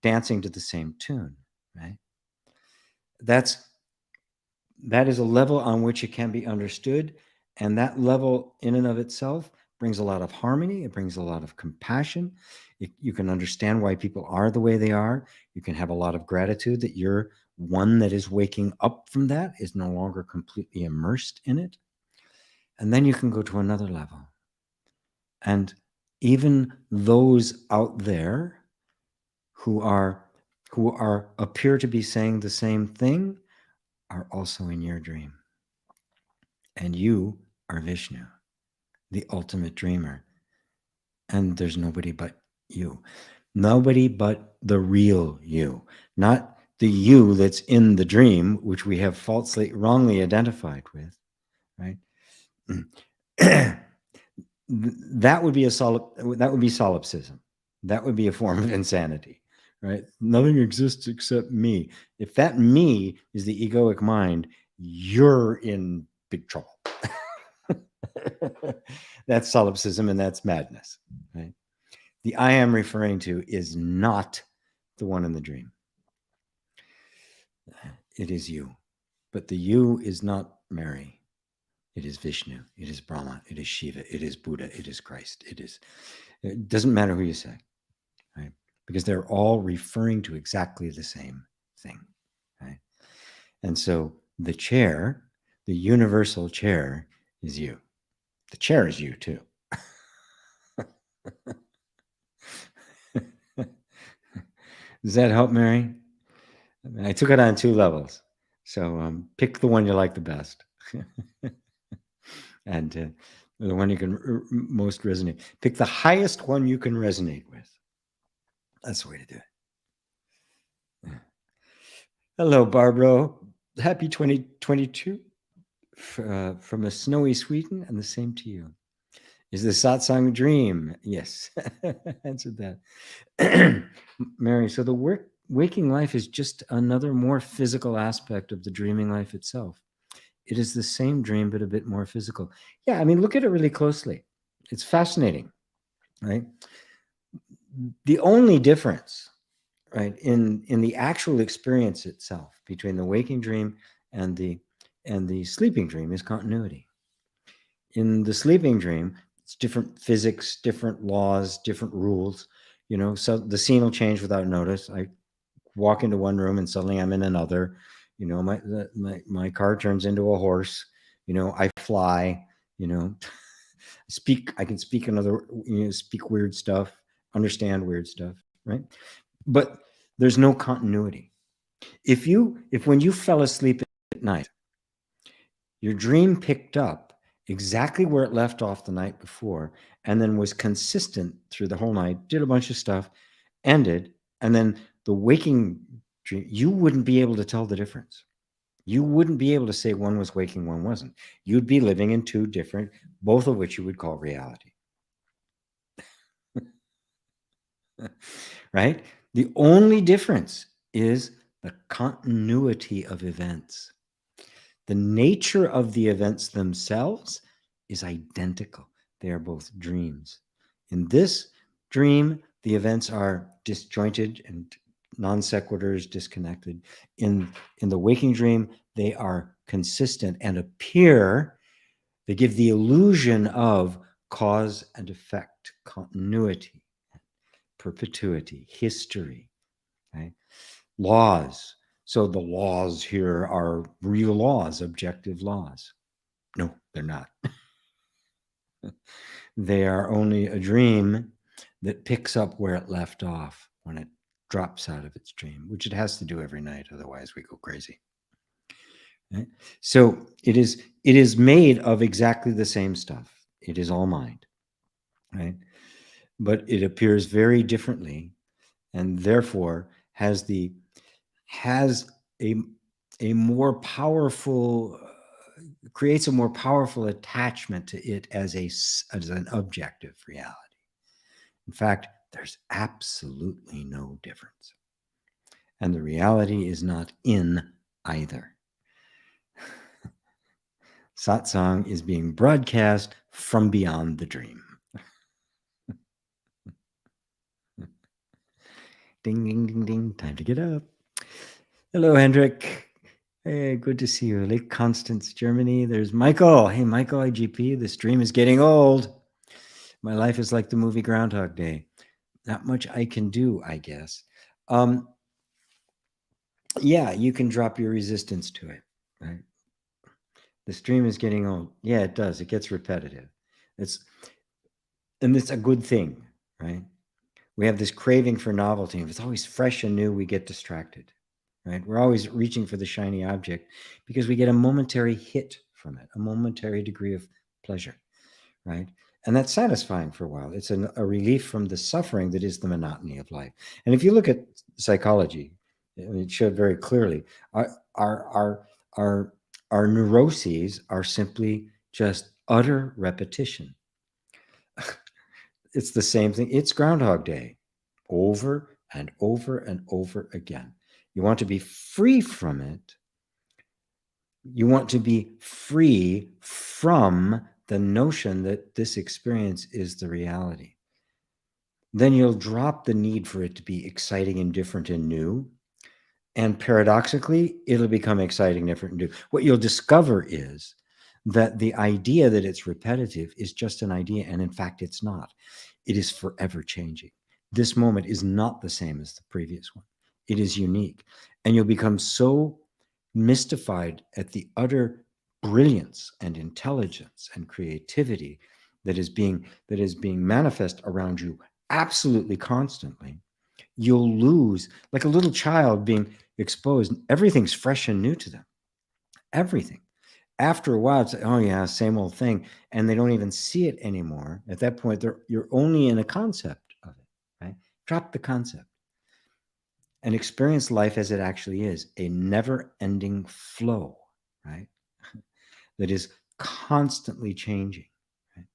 dancing to the same tune, right? That is a level on which it can be understood, and that level in and of itself brings a lot of harmony. It brings a lot of compassion. You can understand why people are the way they are. You can have a lot of gratitude that you're one that is waking up from that, is no longer completely immersed in it. And then you can go to another level. And even those out there who appear to be saying the same thing are also in your dream. And you are Vishnu, the ultimate dreamer. And there's nobody but you. Nobody but the real you, not the you that's in the dream, which we have wrongly identified with, right? That would be solipsism. That would be a form of insanity, right? Nothing exists except me. If that me is the egoic mind, you're in big trouble. That's solipsism, and that's madness, right? The I am referring to is not the one in the dream. It is you. But the you is not Mary. It is Vishnu. It is Brahma. It is Shiva. It is Buddha. It is Christ. It doesn't matter who you say, right? Because they're all referring to exactly the same thing, right? And so the chair, the universal chair, is you. The chair is you too. Does that help, Mary? I took it on 2 levels. So pick the one you like the best. And the one you can most resonate. Pick the highest one you can resonate with. That's the way to do it. Hello, Barbara. Happy 2022 from a snowy Sweden, and the same to you. Is the satsang dream? Yes, answered that. Mary, so the waking life is just another more physical aspect of the dreaming life itself. It is the same dream, but a bit more physical. Yeah, I mean, look at it really closely. It's fascinating, right? The only difference, right, in the actual experience itself between the waking dream and the sleeping dream is continuity. In the sleeping dream, it's different physics, different laws, different rules. So the scene will change without notice. I walk into one room and suddenly I'm in another. My car turns into a horse. I fly. I can speak another. Speak weird stuff. Understand weird stuff. Right. But there's no continuity. If when you fell asleep at night, your dream picked up exactly where it left off the night before, and then was consistent through the whole night, did a bunch of stuff, ended, and then the waking dream, you wouldn't be able to tell the difference. You wouldn't be able to say one was waking, one wasn't. You'd be living in 2 different, both of which you would call reality. Right? The only difference is the continuity of events. The nature of the events themselves is identical. They are both dreams. In this dream, the events are disjointed and non sequiturs, disconnected. In the waking dream, they are consistent and appear, they give the illusion of cause and effect, continuity, perpetuity, history, right? Laws. So the laws here are real laws, objective laws. No, they're not. They are only a dream that picks up where it left off when it drops out of its dream, which it has to do every night. Otherwise, we go crazy. Right? So it is made of exactly the same stuff. It is all mind, right? But it appears very differently, and therefore has a more powerful, creates a more powerful attachment to it as an objective reality. In fact, there's absolutely no difference. And the reality is not in either. Satsang is being broadcast from beyond the dream. Ding, ding, ding, ding. Time to get up. Hello, Hendrik. Hey, good to see you. Lake Constance, Germany. There's Michael. Hey, Michael, IGP. The stream is getting old. My life is like the movie Groundhog Day. Not much I can do, I guess. Yeah, you can drop your resistance to it, right? The stream is getting old. Yeah, it does. It gets repetitive. And it's a good thing, right? We have this craving for novelty. If it's always fresh and new, we get distracted, right? We're always reaching for the shiny object because we get a momentary hit from it, a momentary degree of pleasure, right? And that's satisfying for a while. It's a relief from the suffering that is the monotony of life. And if you look at psychology, it showed very clearly our neuroses are simply just utter repetition. It's the same thing. It's Groundhog Day over and over and over again. You want to be free from it. You want to be free from the notion that this experience is the reality. Then you'll drop the need for it to be exciting and different and new. And paradoxically, it'll become exciting, different, and new. What you'll discover is that the idea that it's repetitive is just an idea. And in fact, it's not. It is forever changing. This moment is not the same as the previous one. It is unique. And you'll become so mystified at the utter brilliance and intelligence and creativity that is being manifest around you absolutely constantly, you'll lose, like a little child being exposed. Everything's fresh and new to them. Everything. After a while, it's like, oh yeah, same old thing, and they don't even see it anymore. At that point, you're only in a concept of it, right? Drop the concept and experience life as it actually is, a never-ending flow, right? That is constantly changing. Right?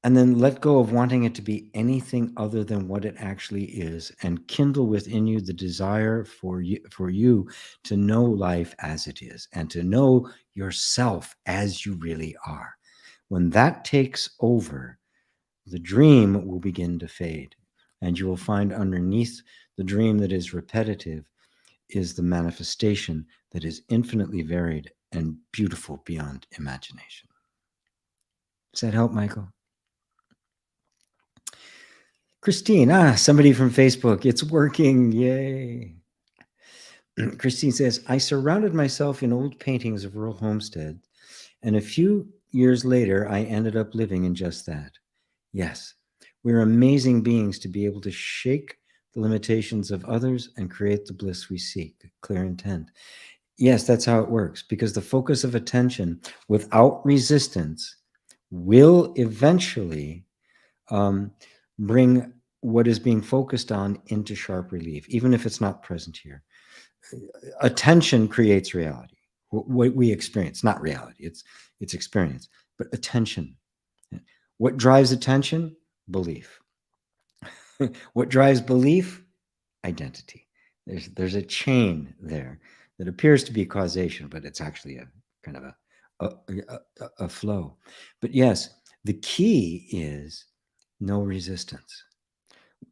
And then let go of wanting it to be anything other than what it actually is, and kindle within you the desire for you to know life as it is, and to know yourself as you really are. When that takes over, the dream will begin to fade, and you will find underneath the dream that is repetitive is the manifestation that is infinitely varied and beautiful beyond imagination. Does that help, Michael? Christine, somebody from Facebook, it's working, yay. Christine says, I surrounded myself in old paintings of rural homesteads, and a few years later, I ended up living in just that. Yes, we're amazing beings to be able to shake the limitations of others and create the bliss we seek, clear intent. Yes, that's how it works, because the focus of attention without resistance will eventually bring what is being focused on into sharp relief, even if it's not present here. Attention creates reality. What we experience, not reality, it's experience, but attention. What drives attention? Belief. What drives belief? Identity. There's a chain there that appears to be causation, but it's actually a kind of a flow. But yes, the key is no resistance.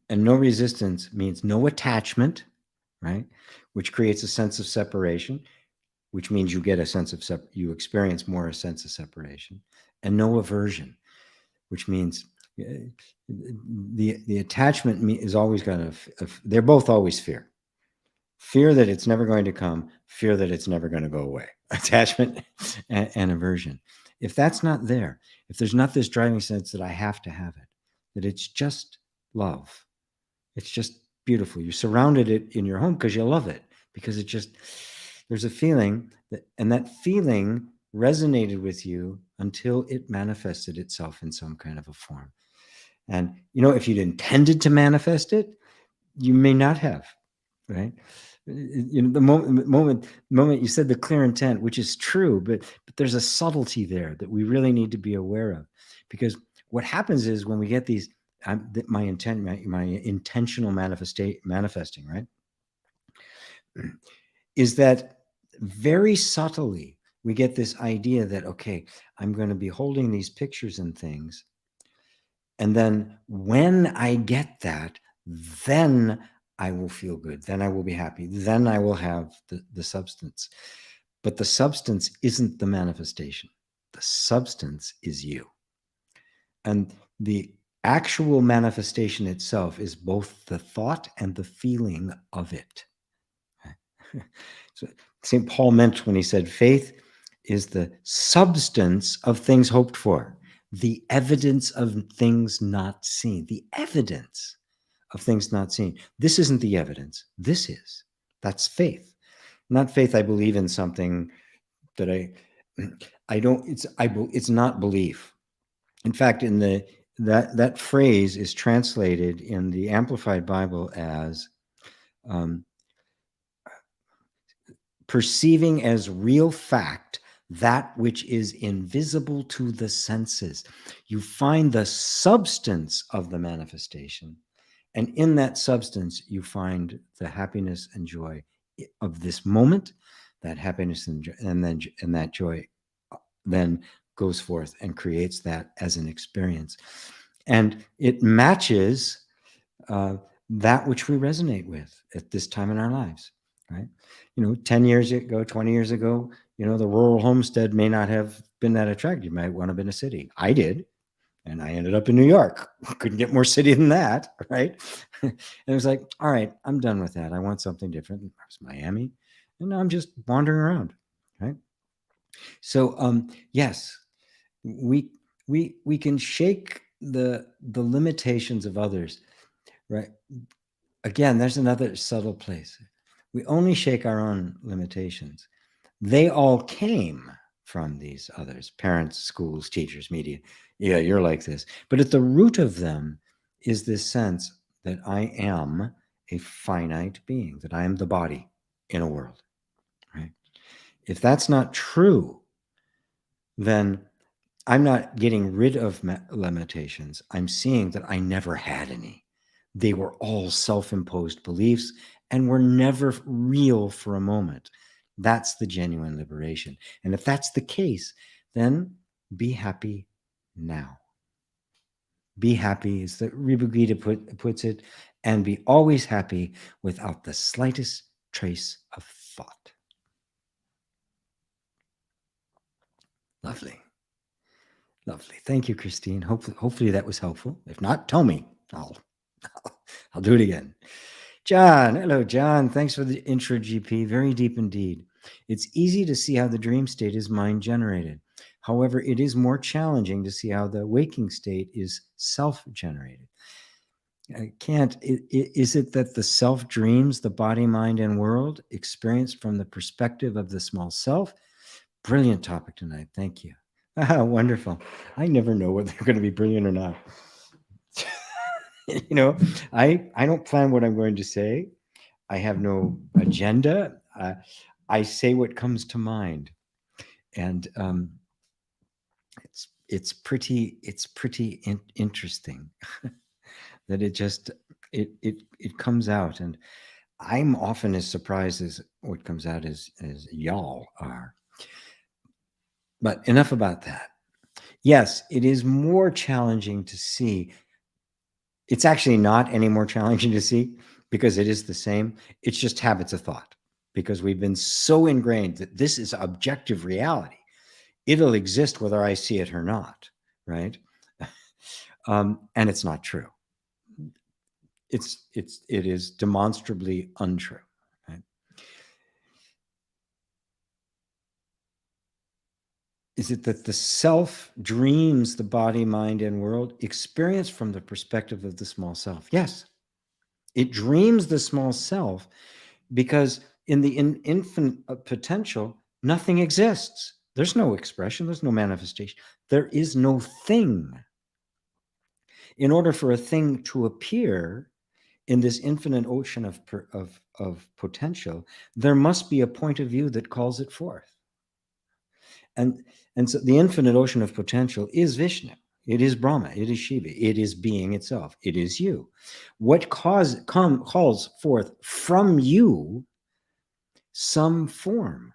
And no resistance means no attachment, right? Which creates a sense of separation, which means you get a sense of you experience more a sense of separation, and no aversion, which means the attachment is always going to, they're both always fear. Fear that it's never going to come, fear that it's never going to go away. Attachment and aversion. If that's not there, if there's not this driving sense that I have to have it, that it's just love, it's just beautiful. You surrounded it in your home because you love it, because it just, there's a feeling that, and that feeling resonated with you until it manifested itself in some kind of a form. And, you know, if you'd intended to manifest it, you may not have, right? You know, the moment you said the clear intent, which is true, but there's a subtlety there that we really need to be aware of, because what happens is when we get these, my intentional manifesting, right, is that very subtly we get this idea that, okay, I'm going to be holding these pictures and things, and then when I get that, then I will feel good. Then I will be happy. Then I will have the substance. But the substance isn't the manifestation. The substance is you. And the actual manifestation itself is both the thought and the feeling of it. So St. Paul meant when he said faith is the substance of things hoped for, the evidence of things not seen, the evidence of things not seen. This isn't the evidence. This is. That's faith. Not faith, I believe in something that I don't, it's not belief. In fact, in that phrase is translated in the Amplified Bible as perceiving as real fact that which is invisible to the senses. You find the substance of the manifestation, and in that substance, you find the happiness and joy of this moment. That happiness and that joy then goes forth and creates that as an experience. And it matches that which we resonate with at this time in our lives, right? You know, 10 years ago, 20 years ago, you know, the rural homestead may not have been that attractive. You might want to have been a city. I did. And I ended up in New York. Couldn't get more city than that, right? And it was like, all right, I'm done with that. I want something different. It was Miami, and now I'm just wandering around, right? So, yes, we we can shake the limitations of others, right? Again, there's another subtle place. We only shake our own limitations. They all came from these others, parents, schools, teachers, media. Yeah, you're like this. But at the root of them is this sense that I am a finite being, that I am the body in a world, right? If that's not true, then I'm not getting rid of limitations. I'm seeing that I never had any. They were all self-imposed beliefs and were never real for a moment. That's the genuine liberation. And if that's the case, then be happy now. Be happy, as the Gita puts it, and be always happy without the slightest trace of thought. Lovely. Lovely. Thank you, Christine. Hopefully that was helpful. If not, tell me. I'll do it again. John, hello, John. Thanks for the intro, GP. Very deep indeed. It's easy to see how the dream state is mind generated. However, it is more challenging to see how the waking state is self generated. I can't. Is it that the self dreams the body, mind, and world experienced from the perspective of the small self? Brilliant topic tonight. Thank you. Ah, wonderful. I never know whether they're going to be brilliant or not. I don't plan what I'm going to say. I have no agenda. I say what comes to mind, and it's pretty interesting that it comes out, and I'm often as surprised as what comes out as y'all are. But enough about that. Yes, it is more challenging to see. It's actually not any more challenging to see because it is the same. It's just habits of thought because we've been so ingrained that this is objective reality. It'll exist whether I see it or not, right? And it's not true. It is demonstrably untrue. Right? Is it that the self dreams the body, mind, and world experienced from the perspective of the small self? Yes. It dreams the small self because in the infinite potential, nothing exists. There's no expression. There's no manifestation. There is no thing. In order for a thing to appear in this infinite ocean of potential, there must be a point of view that calls it forth. And so the infinite ocean of potential is Vishnu. It is Brahma. It is Shiva. It is being itself. It is you. What calls forth from you some form,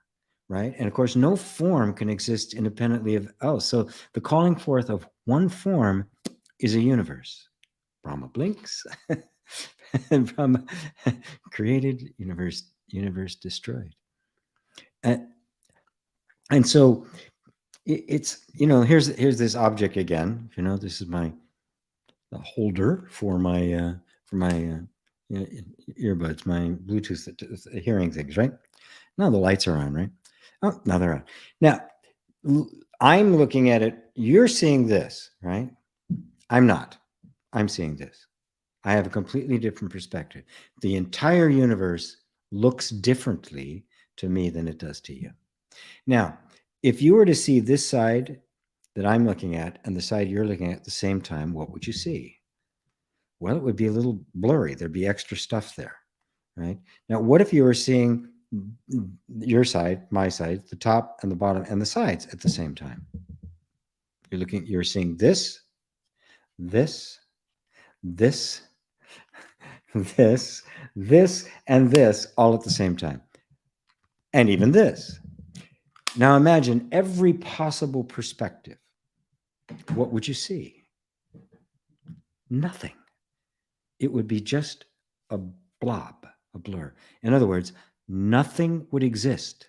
right? And of course, no form can exist independently of else. So the calling forth of one form is a universe. Brahma blinks, and Brahma created, universe destroyed. And so it's, here's this object again. This is my holder for my earbuds, my Bluetooth hearing things, right? Now the lights are on, right? Oh, now they're on. Now I'm looking at it. You're seeing this, right? I'm not. I'm seeing this. I have a completely different perspective. The entire universe looks differently to me than it does to you. Now, if you were to see this side that I'm looking at and the side you're looking at the same time, what would you see? Well, it would be a little blurry. There'd be extra stuff there, right? Now, what if you were seeing your side, my side, the top and the bottom and the sides at the same time? You're seeing this, this, this, this, and this all at the same time. And even this. Now imagine every possible perspective. What would you see? Nothing. It would be just a blob, a blur. In other words, nothing would exist.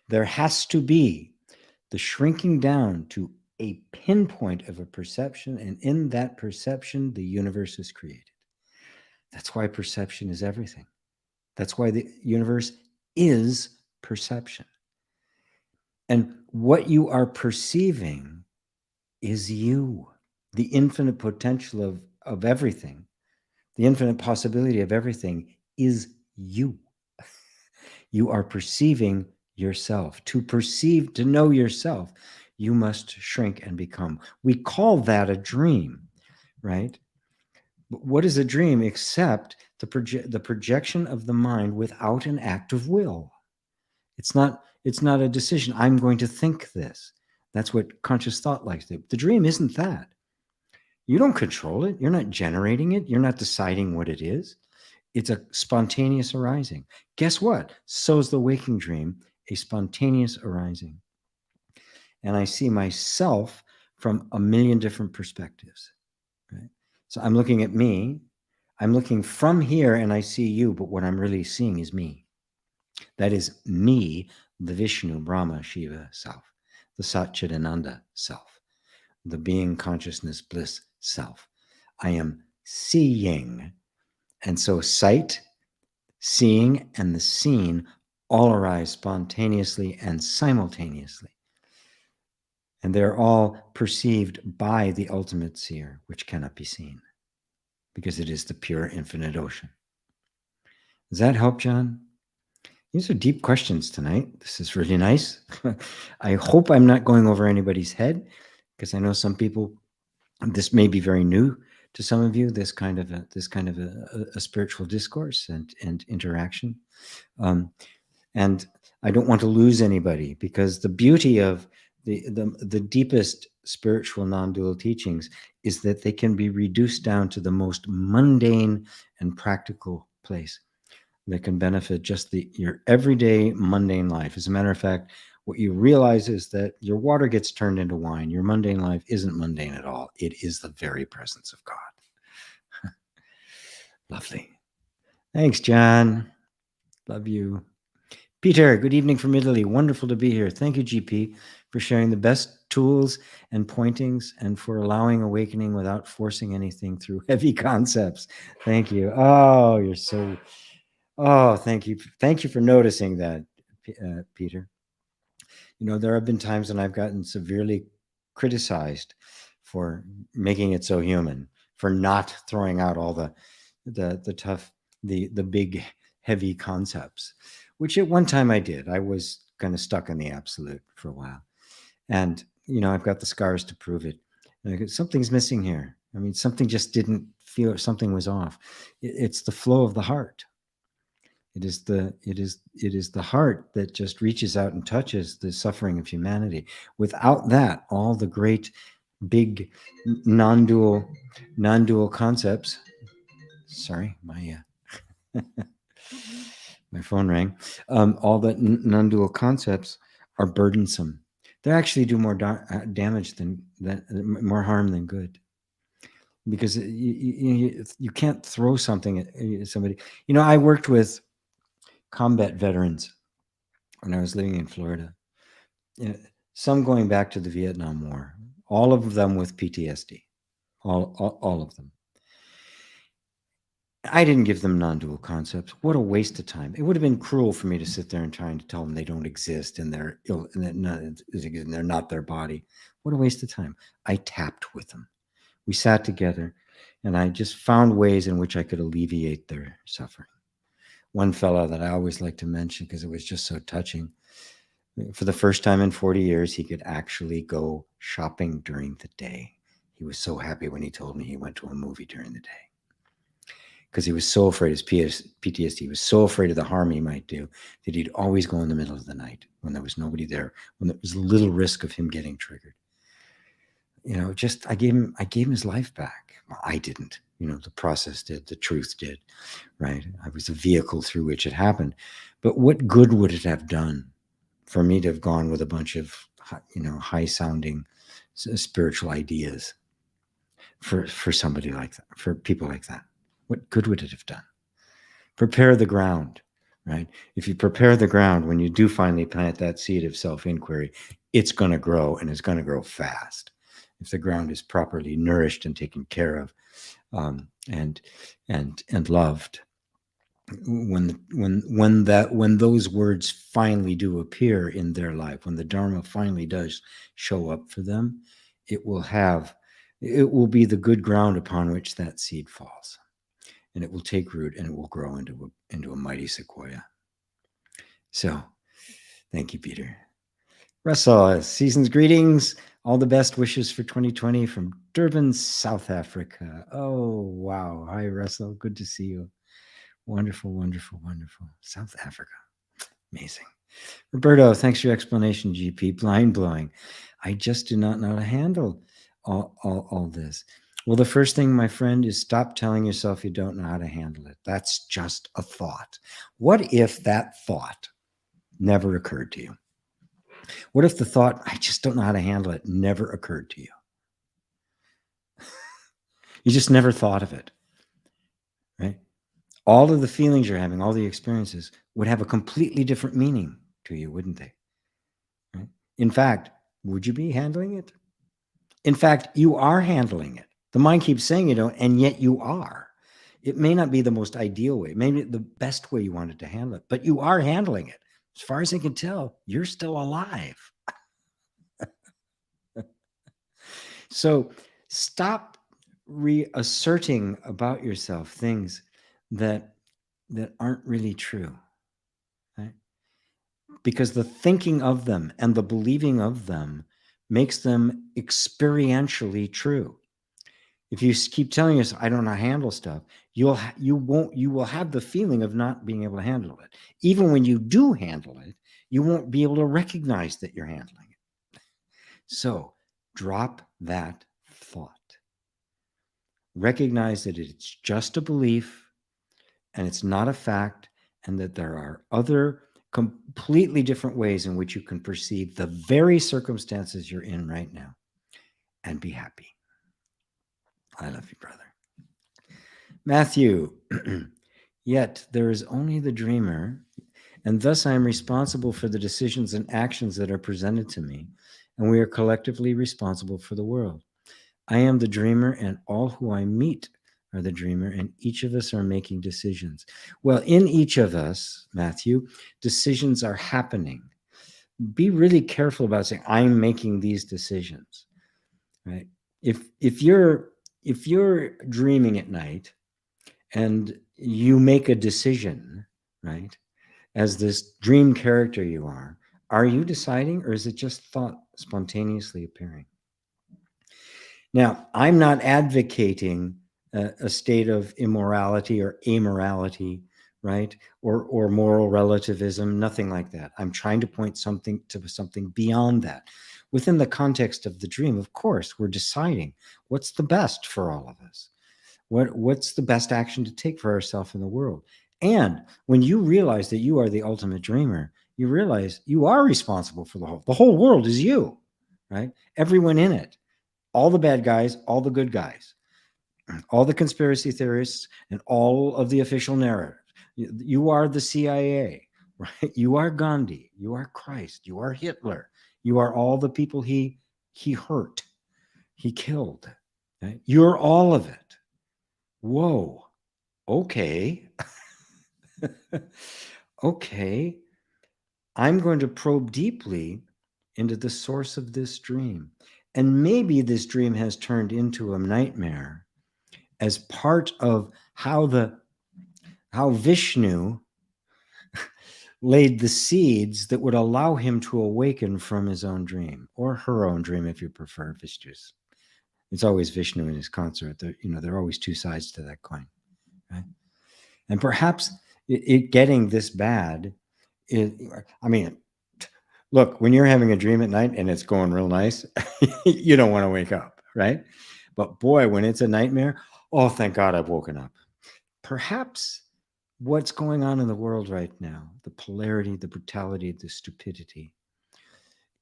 There has to be the shrinking down to a pinpoint of a perception, and in that perception, the universe is created. That's why perception is everything. That's why the universe is perception. And what you are perceiving is you, the infinite potential of everything, the infinite possibility of everything is you. You are perceiving yourself. To perceive, to know yourself, you must shrink and become. We call that a dream, right? But what is a dream except the projection of the mind without an act of will? It's not a decision. I'm going to think this. That's what conscious thought likes to do. The dream isn't that. You don't control it. You're not generating it. You're not deciding what it is. It's a spontaneous arising. Guess what? So is the waking dream, a spontaneous arising. And I see myself from a million different perspectives. Right? So I'm looking at me. I'm looking from here and I see you, but what I'm really seeing is me. That is me, the Vishnu, Brahma, Shiva self, the Satchidananda self, the being, consciousness, bliss self. I am seeing. And so sight, seeing, and the seen all arise spontaneously and simultaneously. And they're all perceived by the ultimate seer, which cannot be seen, because it is the pure infinite ocean. Does that help, John? These are deep questions tonight. This is really nice. I hope I'm not going over anybody's head, because I know some people, this may be very new to some of you, this kind of a spiritual discourse and interaction. And I don't want to lose anybody, because the beauty of the deepest spiritual non-dual teachings is that they can be reduced down to the most mundane and practical place that can benefit just your everyday mundane life. As a matter of fact, what you realize is that your water gets turned into wine. Your mundane life isn't mundane at all. It is the very presence of God. Lovely. Thanks, John. Love you. Peter, good evening from Italy. Wonderful to be here. Thank you, GP, for sharing the best tools and pointings and for allowing awakening without forcing anything through heavy concepts. Thank you. Oh, you're so... Oh, thank you. Thank you for noticing that, Peter. You know, there have been times when I've gotten severely criticized for making it so human, for not throwing out all the tough, the big, heavy concepts, which at one time I did. I was kind of stuck in the absolute for a while. And, you know, I've got the scars to prove it. Something's missing here. I mean, something just didn't feel, something was off. It's the flow of the heart. It is the heart that just reaches out and touches the suffering of humanity. Without that, all the great, big, non-dual concepts. Sorry, my my phone rang. All the non-dual concepts are burdensome. They actually do more damage than more harm than good. Because you can't throw something at somebody. You know, I worked with combat veterans when I was living in Florida. You know, some going back to the Vietnam War, all of them with PTSD, all of them. I didn't give them non-dual concepts. What a waste of time. It would have been cruel for me to sit there and try to tell them they don't exist and they're ill and they're not their body. What a waste of time. I tapped with them. We sat together and I just found ways in which I could alleviate their suffering. One fellow that I always like to mention because it was just so touching. For the first time in 40 years, he could actually go shopping during the day. He was so happy when he told me he went to a movie during the day. Because he was so afraid, his PTSD, he was so afraid of the harm he might do that he'd always go in the middle of the night when there was nobody there, when there was little risk of him getting triggered. You know, just I gave him his life back. Well, I didn't. You know, the process did, the truth did, right? I was the vehicle through which it happened. But what good would it have done for me to have gone with a bunch of, you know, high-sounding spiritual ideas for somebody like that, for people like that? What good would it have done? Prepare the ground, right? If you prepare the ground, when you do finally plant that seed of self-inquiry, it's going to grow and it's going to grow fast. if the ground is properly nourished and taken care of, and loved. When those words finally do appear in their life, when the Dharma finally does show up for them, it will be the good ground upon which that seed falls, and it will take root, and it will grow into a mighty sequoia. So, thank you, Peter. Russell, season's greetings. All the best wishes for 2020 from Durban, South Africa. Oh, wow. Hi, Russell. Good to see you. Wonderful, wonderful, wonderful. South Africa. Amazing. Roberto, thanks for your explanation, GP. Mind-blowing. I just do not know how to handle all this. Well, the first thing, my friend, is stop telling yourself you don't know how to handle it. That's just a thought. What if that thought never occurred to you? What if the thought, I just don't know how to handle it, never occurred to you? You just never thought of it, right? All of the feelings you're having, all the experiences would have a completely different meaning to you, wouldn't they? Right? In fact, would you be handling it? In fact, you are handling it. The mind keeps saying you don't, and yet you are. It may not be the most ideal way, maybe the best way you wanted to handle it, but you are handling it. As far as I can tell, you're still alive. So stop reasserting about yourself things that aren't really true, right? Because the thinking of them and the believing of them makes them experientially true. If you keep telling yourself, I don't know how to handle stuff, you will have the feeling of not being able to handle it. Even when you do handle it, you won't be able to recognize that you're handling it. So drop that thought. Recognize that it's just a belief and it's not a fact, and that there are other completely different ways in which you can perceive the very circumstances you're in right now and be happy. I love you, brother. Matthew, yet there is only the dreamer, and thus I am responsible for the decisions and actions that are presented to me, and we are collectively responsible for the world. I am the dreamer, and all who I meet are the dreamer, and each of us are making decisions. Well, in each of us, Matthew, decisions are happening. Be really careful about saying, I'm making these decisions, right? If you're dreaming at night and you make a decision, right, as this dream character you are you deciding, or is it just thought spontaneously appearing? Now, I'm not advocating a state of immorality or amorality, right? Or moral relativism, nothing like that. I'm trying to point to something beyond that. Within the context of the dream, of course, we're deciding what's the best for all of us. What's the best action to take for ourselves in the world? And when you realize that you are the ultimate dreamer, you realize you are responsible for the whole world is you, right? Everyone in it. All the bad guys, all the good guys, all the conspiracy theorists, and all of the official narrative. You are the CIA, right? You are Gandhi. You are Christ. You are Hitler. You are all the people he hurt, he killed. Right? You're all of it. Whoa. Okay. Okay. I'm going to probe deeply into the source of this dream. And maybe this dream has turned into a nightmare as part of how Vishnu laid the seeds that would allow him to awaken from his own dream, or her own dream, if you prefer. Vishnu's. It's always Vishnu and his consort. There are always two sides to that coin, right? And perhaps it getting this bad, look, when you're having a dream at night and it's going real nice, you don't want to wake up, right? But boy, when it's a nightmare, oh, thank God I've woken up. Perhaps what's going on in the world right now, the polarity, the brutality, the stupidity,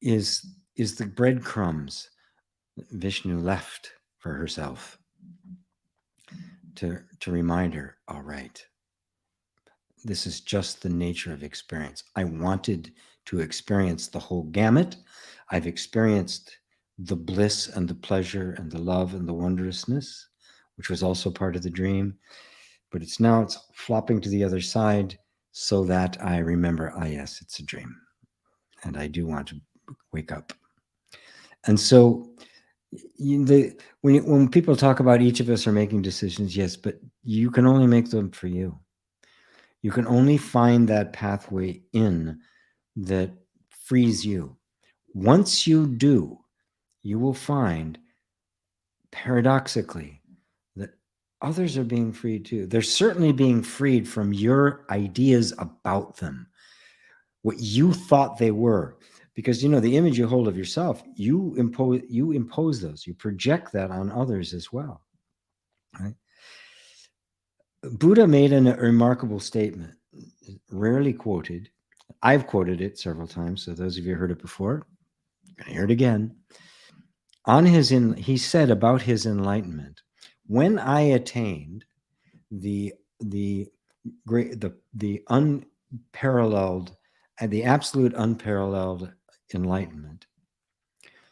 is the breadcrumbs Vishnu left for herself to remind her, all right, this is just the nature of experience. I wanted to experience the whole gamut. I've experienced the bliss and the pleasure and the love and the wondrousness, which was also part of the dream. But it's flopping to the other side so that I remember, yes, it's a dream. And I do want to wake up. And so when people talk about each of us are making decisions, yes, but you can only make them for you. You can only find that pathway in that frees you. Once you do, you will find, paradoxically, that others are being freed too. They're certainly being freed from your ideas about them, what you thought they were. Because the image you hold of yourself, you impose those, you project that on others as well. Right? Buddha made a remarkable statement, rarely quoted. I've quoted it several times, so those of you who heard it before, you're going to hear it again. He said about his enlightenment, when I attained the unparalleled and the absolute unparalleled enlightenment,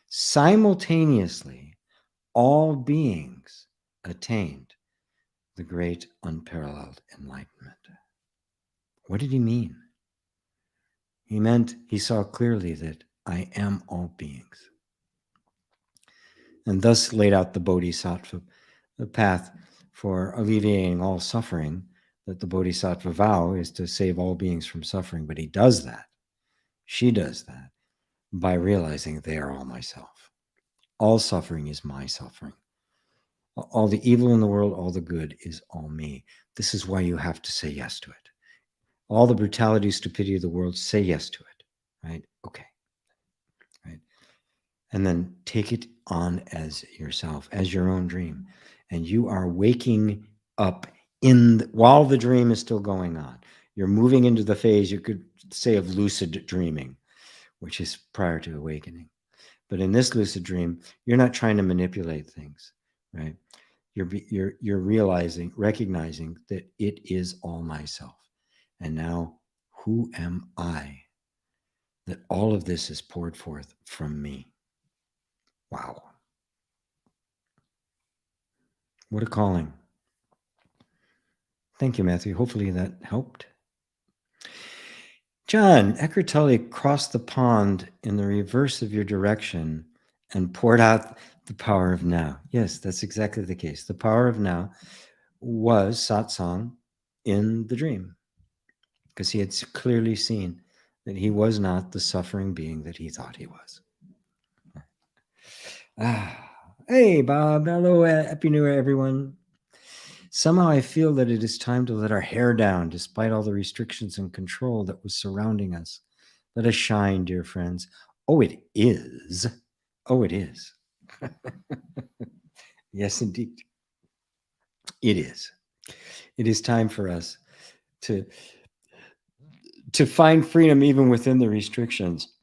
simultaneously all beings attained the great unparalleled enlightenment. What did he mean? He meant he saw clearly that I am all beings, and thus laid out the bodhisattva, the path for alleviating all suffering, that the bodhisattva vow is to save all beings from suffering. But he does that, she does that, by realizing they are all myself. All suffering is my suffering. All the evil in the world, all the good is all me. This is why you have to say yes to it. All the brutality, stupidity of the world, say yes to it, right? Okay, right? And then take it on as yourself, as your own dream. And you are waking up while the dream is still going on. You're moving into the phase, you could say, of lucid dreaming, which is prior to awakening. But in this lucid dream, you're not trying to manipulate things, right? You're recognizing that it is all myself. And now, who am I that all of this is poured forth from me? Wow. What a calling. Thank you, Matthew. Hopefully that helped. John, Eckhart Tolle crossed the pond in the reverse of your direction and poured out the power of now. Yes, that's exactly the case. The power of now was satsang in the dream, because he had clearly seen that he was not the suffering being that he thought he was. Hey, Bob. Hello. Happy New Year, everyone. Somehow I feel that it is time to let our hair down, despite all the restrictions and control that was surrounding us. Let us shine, dear friends. Oh, it is. Oh, it is. Yes, indeed. It is. It is time for us to find freedom even within the restrictions.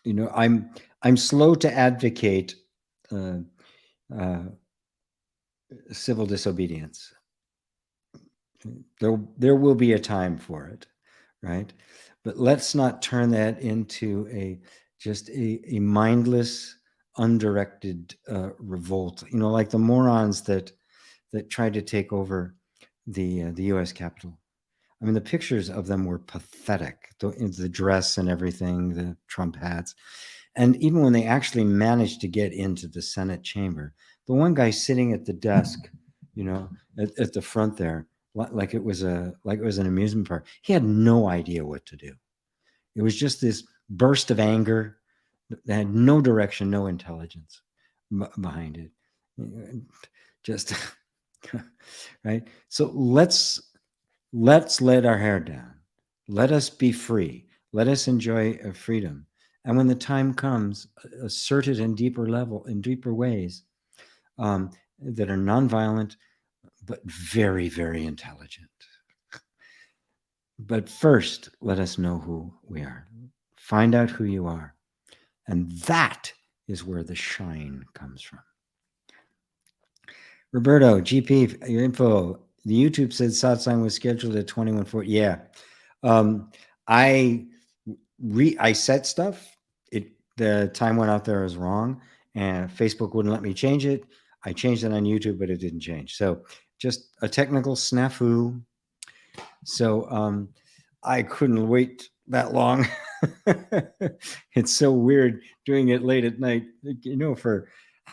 I'm slow to advocate civil disobedience. There will be a time for it, right? But let's not turn that into just a mindless, undirected revolt. Like the morons that tried to take over the U.S. Capitol. I mean, the pictures of them were pathetic. The dress and everything, the Trump hats. And even when they actually managed to get into the Senate chamber, the one guy sitting at the desk, at the front there, like it was an amusement park, he had no idea what to do. It was just this burst of anger that had no direction, no intelligence behind it. Just right. So let's let our hair down. Let us be free. Let us enjoy freedom. And when the time comes, assert it in deeper ways that are nonviolent, but very, very intelligent. But first, let us know who we are. Find out who you are. And that is where the shine comes from. Roberto, GP, your info. The YouTube said Satsang was scheduled at 21:40. Yeah. I set stuff. The time went out there is wrong. and Facebook wouldn't let me change it. I changed it on YouTube, but it didn't change. So just a technical snafu. So I couldn't wait that long. It's so weird doing it late at night, for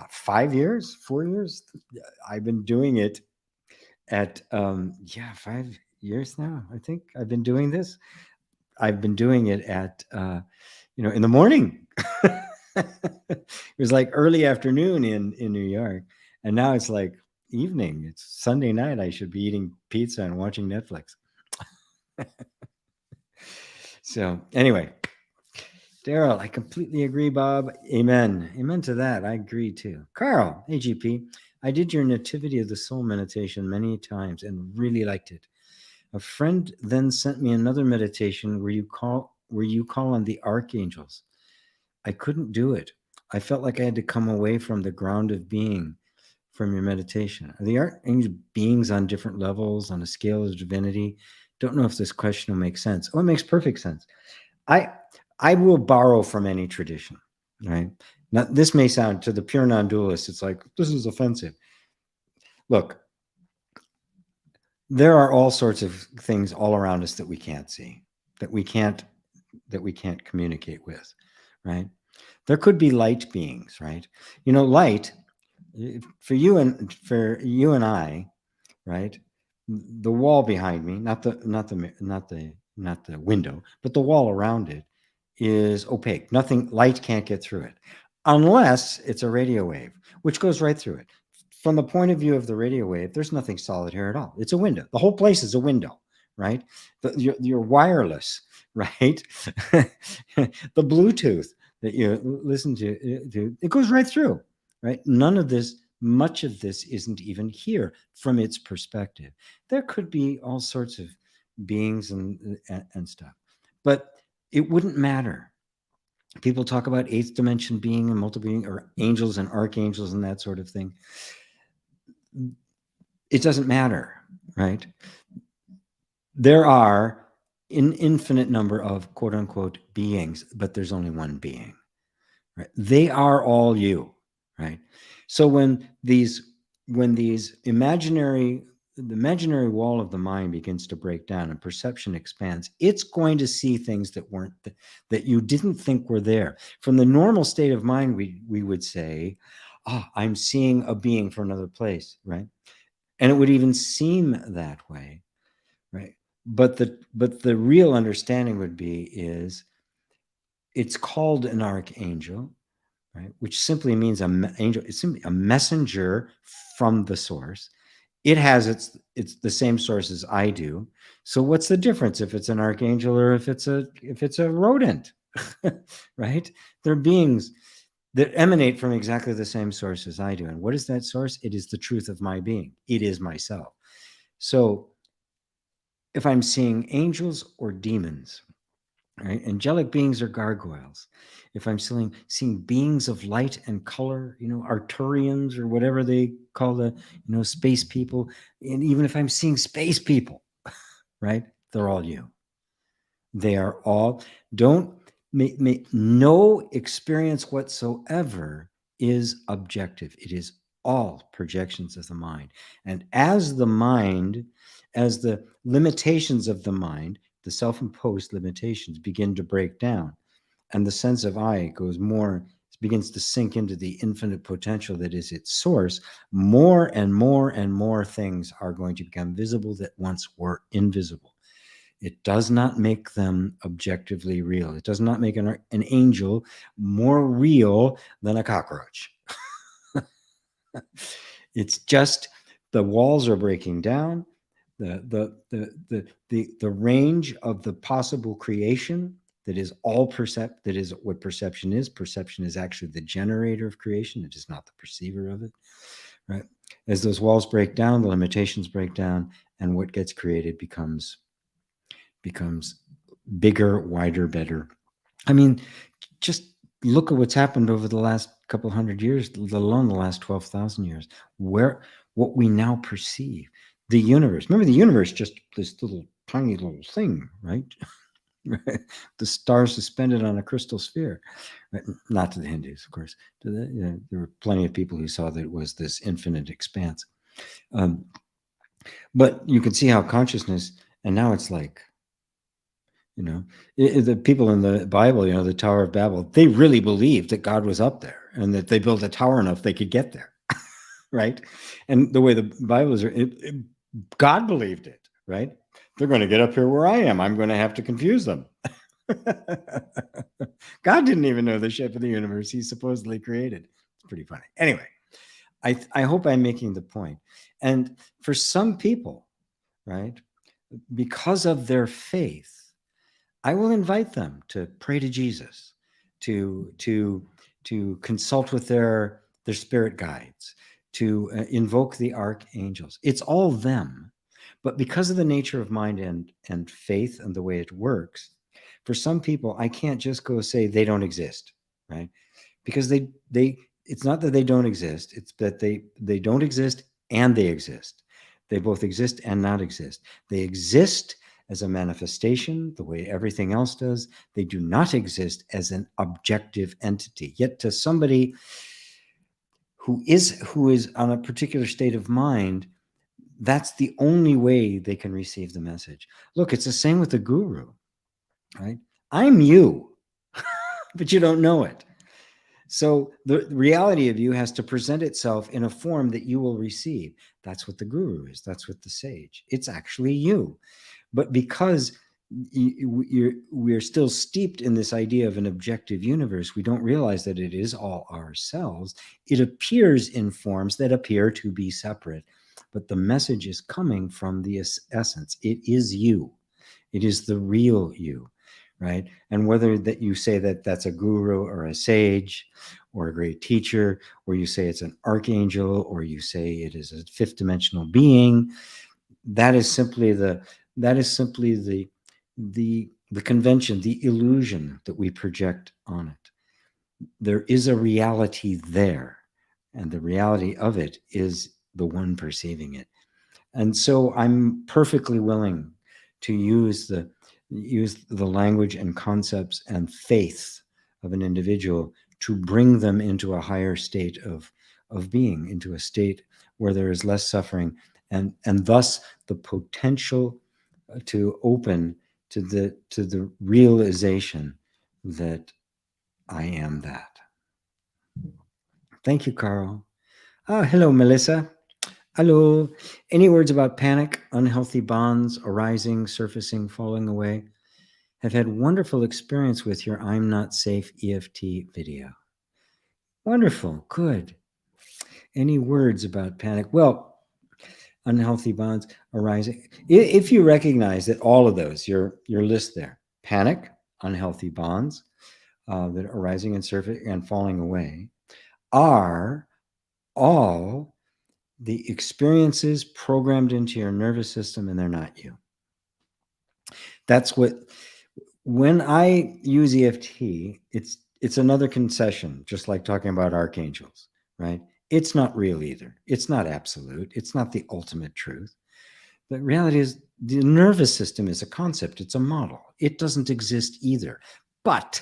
5 years, 4 years. I've been doing it at 5 years now. I think I've been doing this. I've been doing it at in the morning. It was like early afternoon in New York, and now it's like evening. It's Sunday night. I should be eating pizza and watching Netflix. So anyway, Daryl, I completely agree, Bob. Amen. Amen to that. I agree too. Carl, hey GP, I did your Nativity of the Soul meditation many times and really liked it. A friend then sent me another meditation where you call on the archangels. I couldn't do it. I felt like I had to come away from the ground of being from your meditation. Are the archangel beings on different levels on a scale of divinity? Don't know if this question will make sense. Oh, it makes perfect sense. I will borrow from any tradition, right? Now, this may sound to the pure non-dualist, it's like, this is offensive. Look, there are all sorts of things all around us that we can't see, that we can't communicate with, right? There could be light beings, right? Light for you and I, right? The wall behind me, not the window, but the wall around it is opaque. Light can't get through it unless it's a radio wave, which goes right through it. From the point of view of the radio wave, there's nothing solid here at all. It's a window. The whole place is a window, right? Your wireless, right? The Bluetooth that you listen to, it goes right through, right? Much of this isn't even here from its perspective. There could be all sorts of beings and stuff, but it wouldn't matter. People talk about eighth dimension being and multiple being, or angels and archangels and that sort of thing. It doesn't matter, right? There are an infinite number of quote unquote beings, but there's only one being, right? They are all you, right? So when the imaginary wall of the mind begins to break down and perception expands, it's going to see things that you didn't think were there. From the normal state of mind, we would say, I'm seeing a being from another place, right? And it would even seem that way, right? But the real understanding would be it's called an archangel, right? Which simply means angel. It's simply a messenger from the source. It has it's the same source as I do. So what's the difference if it's an archangel or if it's a rodent, right? They're beings that emanate from exactly the same source as I do. And what is that source? It is the truth of my being. It is myself. So if I'm seeing angels or demons, right? Angelic beings or gargoyles. If I'm seeing beings of light and color, Arturians or whatever they call the, space people. And even if I'm seeing space people, right? They're all you. They are all, no experience whatsoever is objective. It is all projections of the mind. And as the limitations of the mind, the self-imposed limitations begin to break down, and the sense of I begins to sink into the infinite potential that is its source, more and more and more things are going to become visible that once were invisible. It does not make them objectively real. It does not make an angel more real than a cockroach. It's just the walls are breaking down. The range of the possible creation that is that is what perception is. Perception is actually the generator of creation. It is not the perceiver of it, right? As those walls break down, the limitations break down, and what gets created becomes bigger, wider, better. I mean, just look at what's happened over the last couple hundred years, let alone the last 12,000 years, what we now perceive. The universe. Remember, the universe just this tiny little thing, right? The stars suspended on a crystal sphere. Right? Not to the Hindus, of course. To there were plenty of people who saw that it was this infinite expanse. But you can see how consciousness, and now it's like, the people in the Bible, the Tower of Babel, they really believed that God was up there and that they built a tower enough they could get there, right? And the way the Bible is, God believed it, right? They're going to get up here where I am. I'm going to have to confuse them. God didn't even know the shape of the universe he supposedly created. It's pretty funny. Anyway, I hope I'm making the point. And for some people, right, because of their faith, I will invite them to pray to Jesus, to consult with their spirit guides, to invoke the archangels. It's all them. But because of the nature of mind and faith and the way it works, for some people, I can't just go say they don't exist, right? Because it's not that they don't exist, it's that they don't exist and they exist. They both exist and not exist. They exist as a manifestation, the way everything else does. They do not exist as an objective entity. Yet to somebody who is on a particular state of mind, that's the only way they can receive the message. Look, it's the same with the guru, right? I'm you, but you don't know it. So the reality of you has to present itself in a form that you will receive. That's what the guru is. That's what the sage. It's actually you. But because we're still steeped in this idea of an objective universe, we don't realize that it is all ourselves. It appears in forms that appear to be separate, but the message is coming from the essence. It is you. It is the real you, right? And whether that you say that that's a guru or a sage or a great teacher, or you say it's an archangel, or you say it is a fifth dimensional being, that is simply the convention, the illusion that we project on it. There is a reality there, and the reality of it is the one perceiving it. And so I'm perfectly willing to use the language and concepts and faith of an individual to bring them into a higher state of being, into a state where there is less suffering, and thus the potential to open to the realization that I am that. Thank you, Carl. Hello, Melissa. Hello. Any words about panic, unhealthy bonds arising, surfacing, falling away? Have had wonderful experience with your I'm Not Safe EFT video. Wonderful. Good. Any words about panic? Well, unhealthy bonds arising. If you recognize that all of those, your list there, panic, unhealthy bonds that are arising and surfacing and falling away, are all the experiences programmed into your nervous system, and they're not you. That's what, when I use EFT, it's another concession, just like talking about archangels, right? It's not real either. It's not absolute. It's not the ultimate truth. The reality is the nervous system is a concept. It's a model. It doesn't exist either. But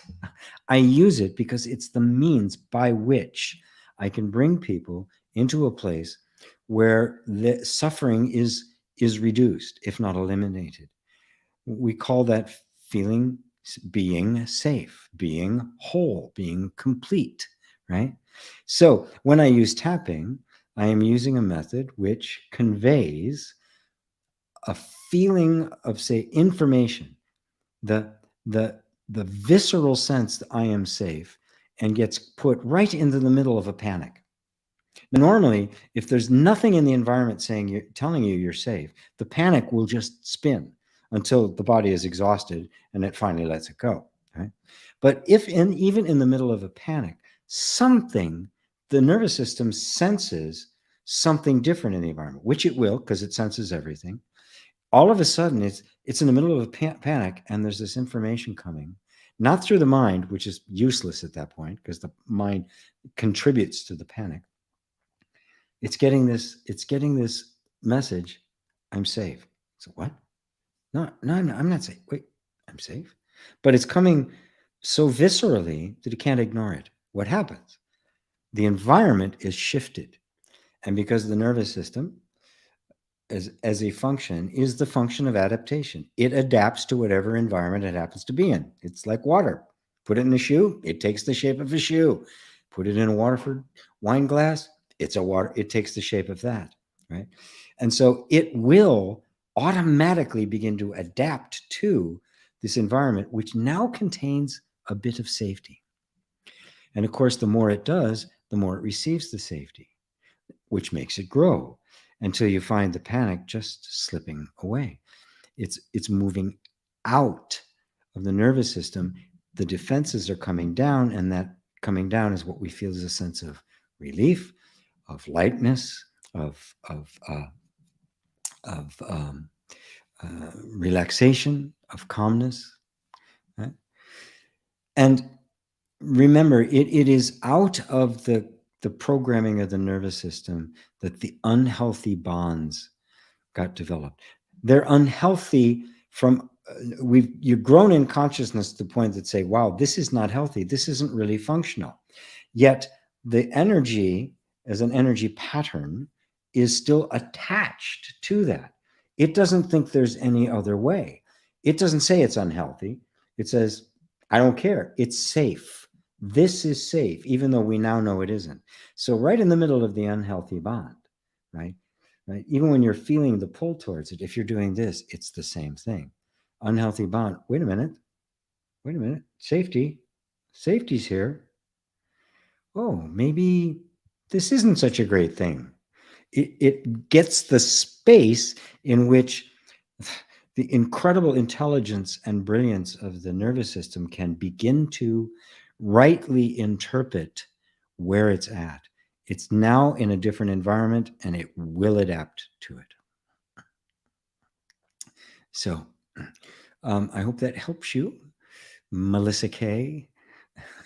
I use it because it's the means by which I can bring people into a place where the suffering is reduced, if not eliminated. We call that feeling being safe, being whole, being complete, right? So when I use tapping, I am using a method which conveys a feeling of, say, information, the visceral sense that I am safe, and gets put right into the middle of a panic. Now, normally, if there's nothing in the environment telling you you're safe, the panic will just spin until the body is exhausted and it finally lets it go, right? But if even in the middle of a panic, the nervous system senses something different in the environment, which it will, because it senses everything. All of a sudden, it's in the middle of a panic, and there's this information coming, not through the mind, which is useless at that point, because the mind contributes to the panic. It's getting this message, I'm safe. So what? No, I'm not safe. Wait, I'm safe? but it's coming so viscerally that you can't ignore it. What happens? The environment is shifted. And because the nervous system, as a function, is the function of adaptation, it adapts to whatever environment it happens to be in. It's like water. Put it in a shoe, it takes the shape of a shoe. Put it in a Waterford wine glass, it takes the shape of that, right? And so it will automatically begin to adapt to this environment, which now contains a bit of safety. And of course, the more it does, the more it receives the safety, which makes it grow until you find the panic just slipping away. It's moving out of the nervous system. The defenses are coming down, and that coming down is what we feel is a sense of relief, of lightness, of relaxation, of calmness. Right? And remember, it is out of the programming of the nervous system that the unhealthy bonds got developed. They're unhealthy from you've grown in consciousness to the point that say, wow, this is not healthy. This isn't really functional. Yet the energy as an energy pattern is still attached to that. It doesn't think there's any other way. It doesn't say it's unhealthy. It says, I don't care. It's safe. This is safe, even though we now know it isn't. So right in the middle of the unhealthy bond, right? Even when you're feeling the pull towards it, if you're doing this, it's the same thing. Unhealthy bond. Wait a minute. Safety's here. Oh, maybe this isn't such a great thing. It gets the space in which the incredible intelligence and brilliance of the nervous system can begin to rightly interpret where it's at. It's now in a different environment, and it will adapt to it. So I hope that helps you, Melissa K.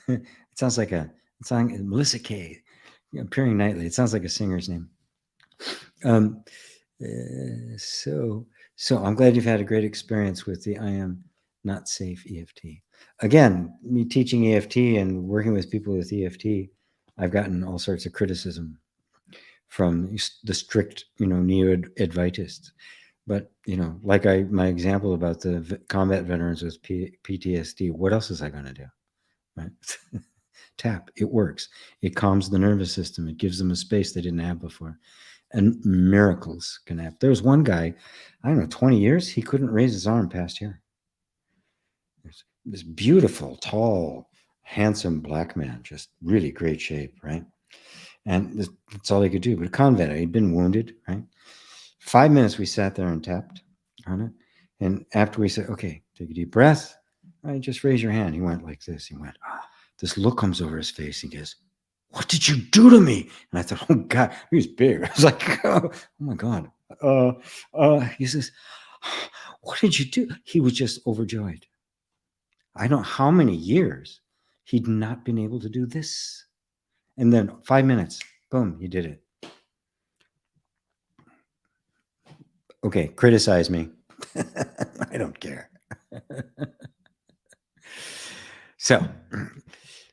It sounds like a song, Melissa K. Appearing nightly. It sounds like a singer's name. So I'm glad you've had a great experience with the I Am Not Safe EFT. Again, me teaching EFT and working with people with EFT, I've gotten all sorts of criticism from the strict, neo-Advaitists. But, like my example about the combat veterans with PTSD, what else is I going to do? Right? Tap, it works. It calms the nervous system. It gives them a space they didn't have before. And miracles can happen. There was one guy, I don't know, 20 years, he couldn't raise his arm past here. This beautiful, tall, handsome black man, just really great shape, right? And that's all he could do. But a convent, he'd been wounded, right? 5 minutes we sat there and tapped on it. And after we said, okay, take a deep breath, right, just raise your hand. He went like this. He went, this look comes over his face. He goes, what did you do to me? And I thought, oh God, he was big. I was like, oh my God. He says, what did you do? He was just overjoyed. I don't know how many years he'd not been able to do this. And then 5 minutes, boom, he did it. Okay, criticize me. I don't care. So,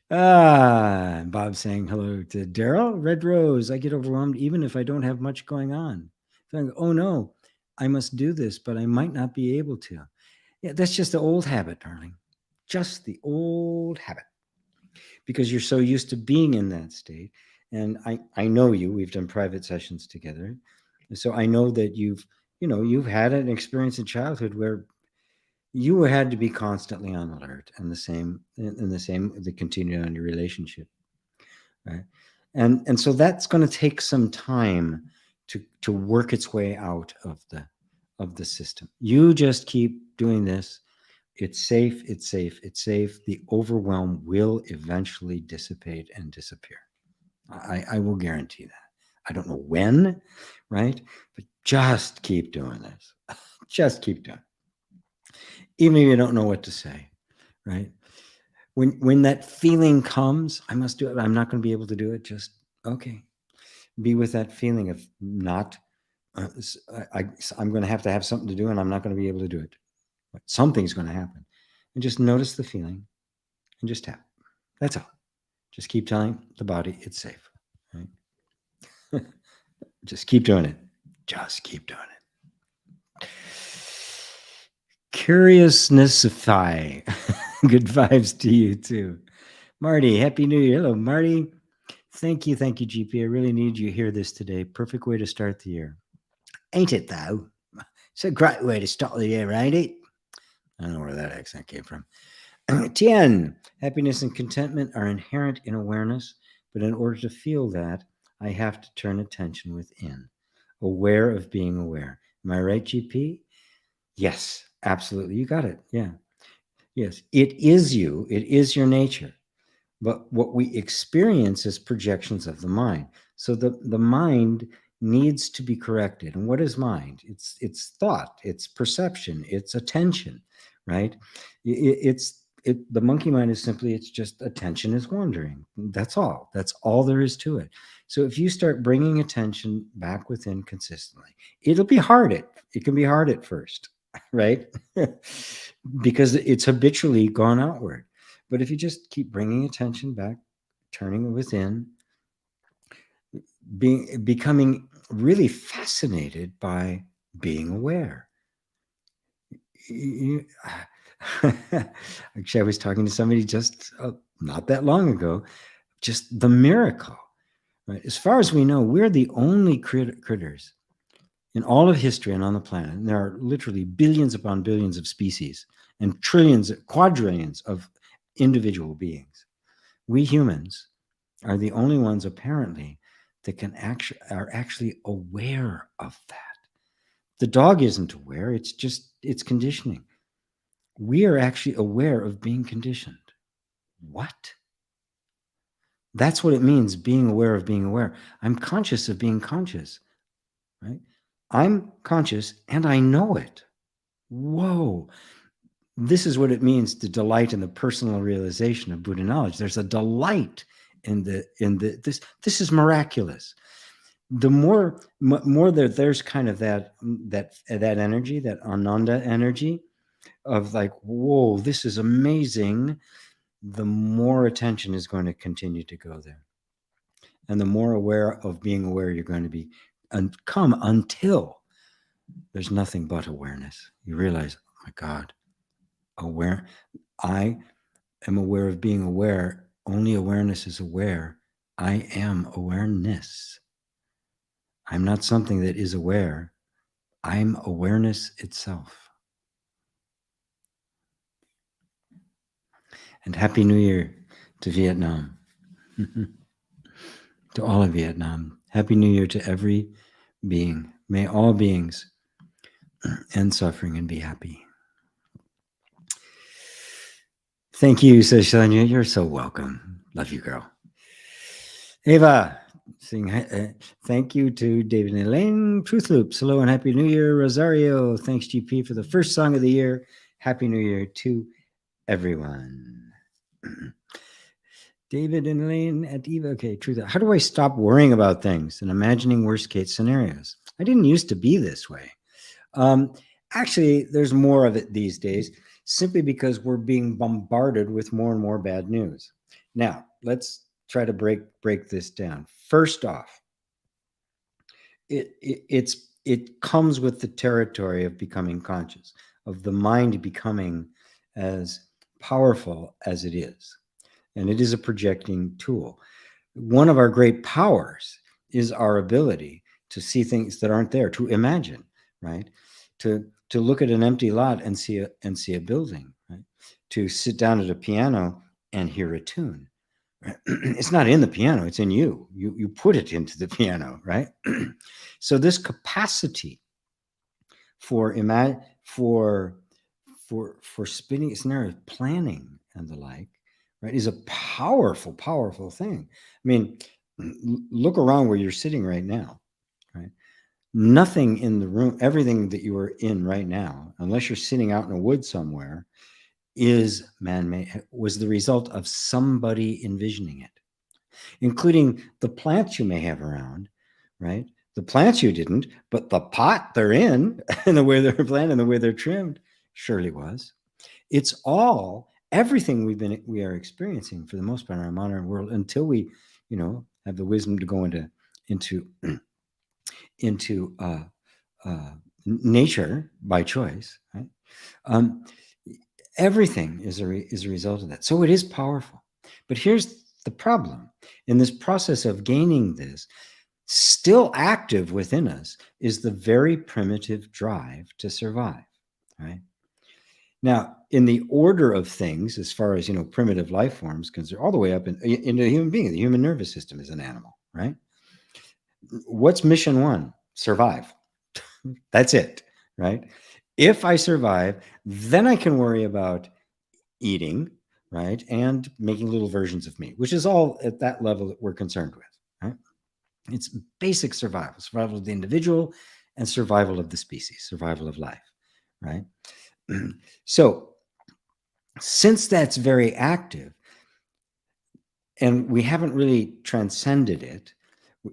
Bob's saying hello to Daryl. Red Rose, I get overwhelmed even if I don't have much going on. So oh no, I must do this, but I might not be able to. Yeah, that's just the old habit, darling. Just the old habit. Because you're so used to being in that state. And I know you, we've done private sessions together. So I know that you've had an experience in childhood where you had to be constantly on alert, and the continued on your relationship, right? And so that's going to take some time to work its way out of the system. You just keep doing this. It's safe. It's safe. It's safe. The overwhelm will eventually dissipate and disappear. I will guarantee that. I don't know when, right? But just keep doing this. Just keep doing it. Even if you don't know what to say, right? When that feeling comes, I must do it. I'm not going to be able to do it. Just, okay. Be with that feeling of not, I'm going to have something to do and I'm not going to be able to do it. But something's going to happen. and just notice the feeling and just tap. That's all. Just keep telling the body it's safe. Right? Just keep doing it. Just keep doing it. Curiousnessify. Good vibes to you too. Marty, Happy New Year. Hello, Marty. Thank you, GP. I really need you to hear this today. Perfect way to start the year. Ain't it, though? It's a great way to start the year, ain't it? I don't know where that accent came from. Tien, happiness and contentment are inherent in awareness, but in order to feel that, I have to turn attention within, aware of being aware. Am I right, GP? Yes, absolutely. You got it. Yeah. Yes. It is you. It is your nature. But what we experience is projections of the mind. So the mind needs to be corrected. And what is mind? It's thought, it's perception, it's attention, right? The monkey mind is simply, it's just attention is wandering. That's all. That's all there is to it. So if you start bringing attention back within consistently, it'll be hard. It can be hard at first, right? Because it's habitually gone outward. But if you just keep bringing attention back, turning within, becoming really fascinated by being aware. Actually, I was talking to somebody just not that long ago, just the miracle. Right? As far as we know, we're the only critters in all of history and on the planet. And there are literally billions upon billions of species and trillions, quadrillions of individual beings. We humans are the only ones apparently that are actually aware of that. The dog isn't aware, it's conditioning. We are actually aware of being conditioned. What? That's what it means, being aware of being aware. I'm conscious of being conscious, right? I'm conscious and I know it. Whoa. This is what it means to delight in the personal realization of Buddha knowledge. There's a delight in this. This is miraculous. The more that there's kind of that energy, that Ananda energy of like, whoa, this is amazing, the more attention is going to continue to go there. And the more aware of being aware you're going to be come until there's nothing but awareness. You realize, oh my God, I am aware of being aware. Only awareness is aware. I am awareness. I'm not something that is aware. I'm awareness itself. And Happy New Year to Vietnam. To all of Vietnam. Happy New Year to every being. May all beings end suffering and be happy. Thank you, says Shania. You're so welcome. Love you, girl. Ava, thank you to David and Elaine. Truth Loops, hello and Happy New Year. Rosario, thanks GP for the first song of the year. Happy New Year to everyone. David and Elaine at Eva. Okay, Truth. How do I stop worrying about things and imagining worst case scenarios? I didn't used to be this way. Actually, there's more of it these days, simply because we're being bombarded with more and more bad news. Now, let's try to break this down. First off, it comes with the territory of becoming conscious, of the mind becoming as powerful as it is. And it is a projecting tool. One of our great powers is our ability to see things that aren't there, to imagine, right? To look at an empty lot and see a building, right? To sit down at a piano and hear a tune. Right? It's not in the piano, it's in you. You put it into the piano, right? So this capacity for spinning scenarios, planning and the like, right, is a powerful, powerful thing. I mean, look around where you're sitting right now, right? Nothing in the room, everything that you are in right now, unless you're sitting out in a wood somewhere, is man-made, was the result of somebody envisioning it, including the plants you may have around, right? The plants you didn't, but the pot they're in and the way they're planted and the way they're trimmed surely was. It's all everything we are experiencing for the most part in our modern world until we, have the wisdom to go into nature by choice, right? Um, everything is a result of that. So it is powerful. But here's the problem. In this process of gaining this, still active within us is the very primitive drive to survive, right? Now, in the order of things, as far as, primitive life forms, because they're all the way up into a human being, the human nervous system is an animal, right? What's mission one? Survive. That's it, right? If I survive, then I can worry about eating, right? And making little versions of me, which is all at that level that we're concerned with, right? It's basic survival of the individual and survival of the species, survival of life, right? So since that's very active and we haven't really transcended it,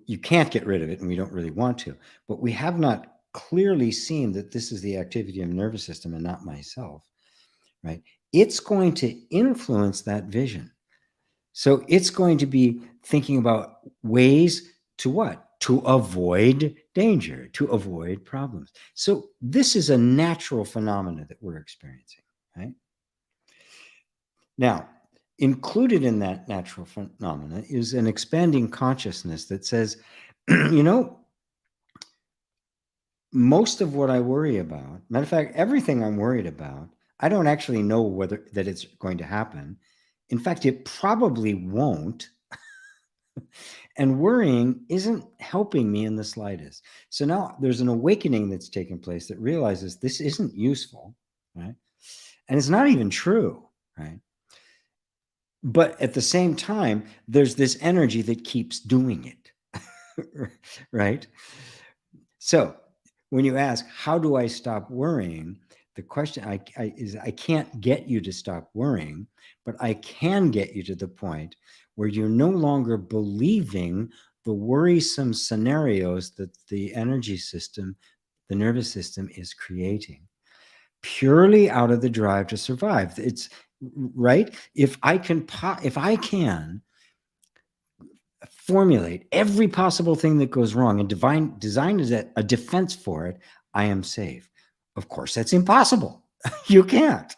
you can't get rid of it and we don't really want to, but we have not clearly seen that this is the activity of the nervous system and not myself, right? It's going to influence that vision. So it's going to be thinking about ways to what? To avoid danger, to avoid problems. So this is a natural phenomenon that we're experiencing, right? Now, included in that natural phenomena is an expanding consciousness that says, most of what I worry about, matter of fact, everything I'm worried about, I don't actually know whether that it's going to happen. In fact, it probably won't. And worrying isn't helping me in the slightest. So now there's an awakening that's taken place that realizes this isn't useful, right? And it's not even true, right? But at the same time, there's this energy that keeps doing it, right? So when you ask, how do I stop worrying? The question is, I can't get you to stop worrying, but I can get you to the point where you're no longer believing the worrisome scenarios that the energy system, the nervous system is creating purely out of the drive to survive. It's right. If I can formulate every possible thing that goes wrong and design is a defense for it, I am safe. Of course, that's impossible. You can't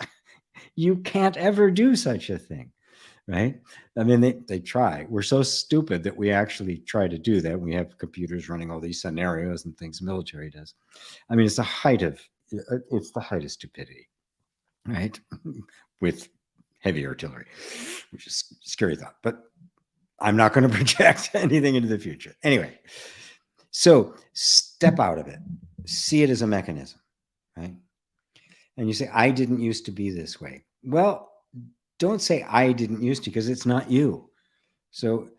ever do such a thing, right? I mean, they try. We're so stupid that we actually try to do that. We have computers running all these scenarios and things the military does. I mean, it's the height of stupidity, right? With heavy artillery, which is a scary thought. But I'm not going to project anything into the future. Anyway, so step out of it. See it as a mechanism, right? And you say, I didn't used to be this way. Well, don't say I didn't used to, because it's not you. So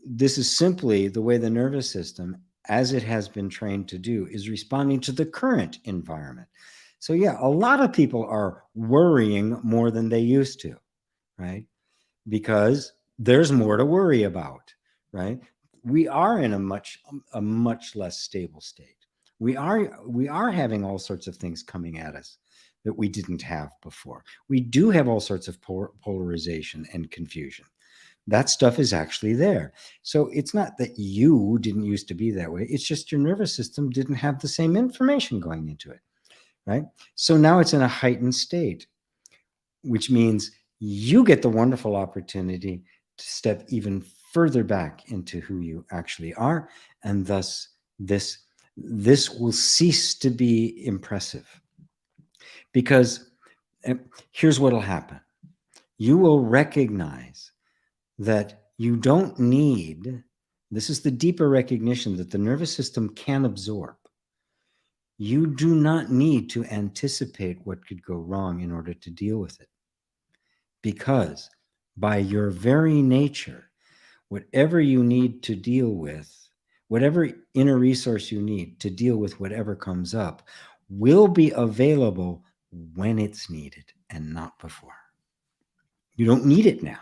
this is simply the way the nervous system, as it has been trained to do, is responding to the current environment. So yeah, a lot of people are worrying more than they used to, right? Because there's more to worry about, right? We are in a much less stable state. We are having all sorts of things coming at us that we didn't have before. We do have all sorts of polarization and confusion. That stuff is actually there. So it's not that you didn't used to be that way. It's just your nervous system didn't have the same information going into it, right? So now it's in a heightened state, which means you get the wonderful opportunity to step even further back into who you actually are. And thus this will cease to be impressive, because here's what'll happen. You will recognize that you don't need, this is the deeper recognition that the nervous system can absorb. You do not need to anticipate what could go wrong in order to deal with it. Because by your very nature, whatever you need to deal with, whatever inner resource you need to deal with whatever comes up, will be available when it's needed and not before. You don't need it now.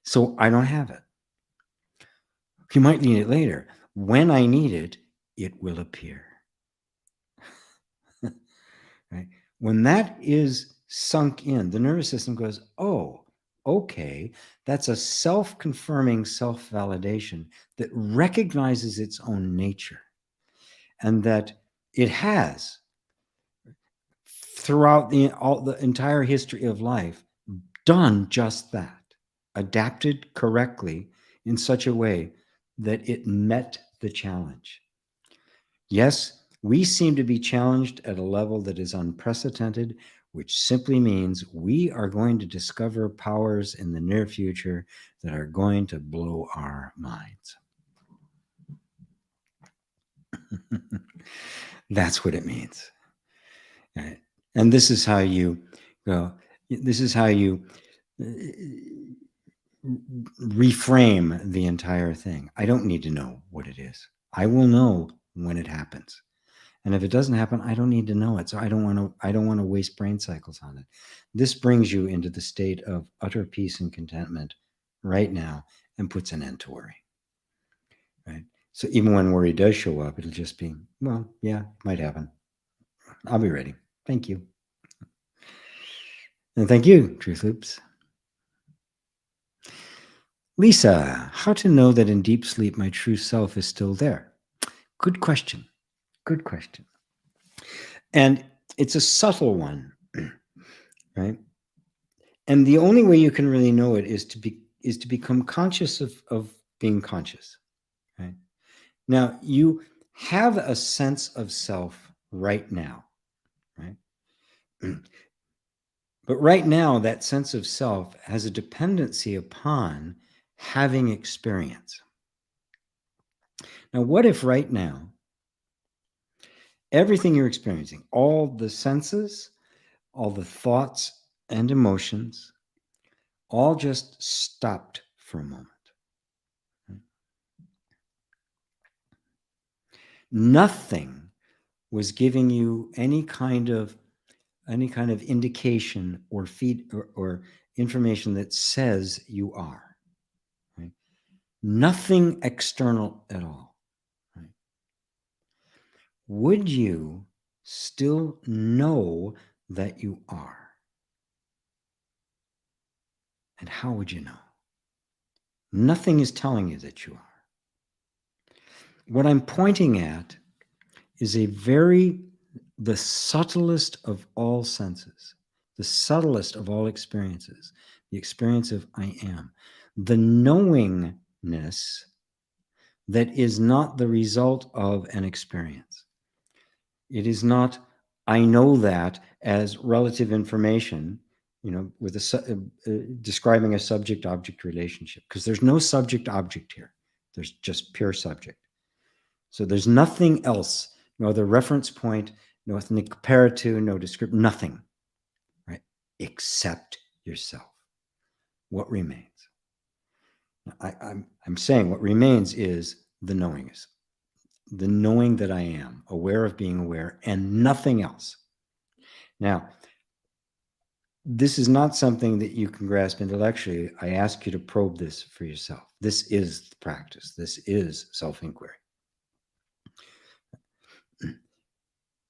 So I don't have it. You might need it later. When I need it, it will appear. Right? When that is sunk in, the nervous system goes, oh, okay, that's a self-confirming self-validation that recognizes its own nature, and that it has, throughout the entire history of life, done just that, adapted correctly in such a way that it met the challenge. Yes, we seem to be challenged at a level that is unprecedented, which simply means we are going to discover powers in the near future that are going to blow our minds. That's what it means. Right? And this is how you go. This is how you reframe the entire thing. I don't need to know what it is. I will know when it happens. And if it doesn't happen, I don't need to know it. So I don't want to waste brain cycles on it. This brings you into the state of utter peace and contentment right now and puts an end to worry. Right? So even when worry does show up, it'll just be, well, yeah, it might happen. I'll be ready. Thank you. And thank you, Truth Loops. Lisa, how to know that in deep sleep my true self is still there? Good question. Good question. And it's a subtle one, right? And the only way you can really know it is to become conscious of being conscious, right? Now, you have a sense of self right now, right? But right now, that sense of self has a dependency upon having experience. Now, what if right now, everything you're experiencing, all the senses, all the thoughts and emotions, all just stopped for a moment? Nothing was giving you any kind of indication or feed or information that says you are. Right? Nothing external at all. Right? Would you still know that you are? And how would you know? Nothing is telling you that you are. What I'm pointing at is the subtlest of all senses, the subtlest of all experiences, the experience of I am, the knowingness that is not the result of an experience. It is not, I know that as relative information, with describing a subject-object relationship, because there's no subject-object here. There's just pure subject. So there's nothing else, no other reference point, no ethnic comparative, no description, nothing, right? Except yourself. What remains? I'm saying what remains is the knowingness, the knowing that I am, aware of being aware, and nothing else. Now, this is not something that you can grasp intellectually. I ask you to probe this for yourself. This is the practice. This is self-inquiry.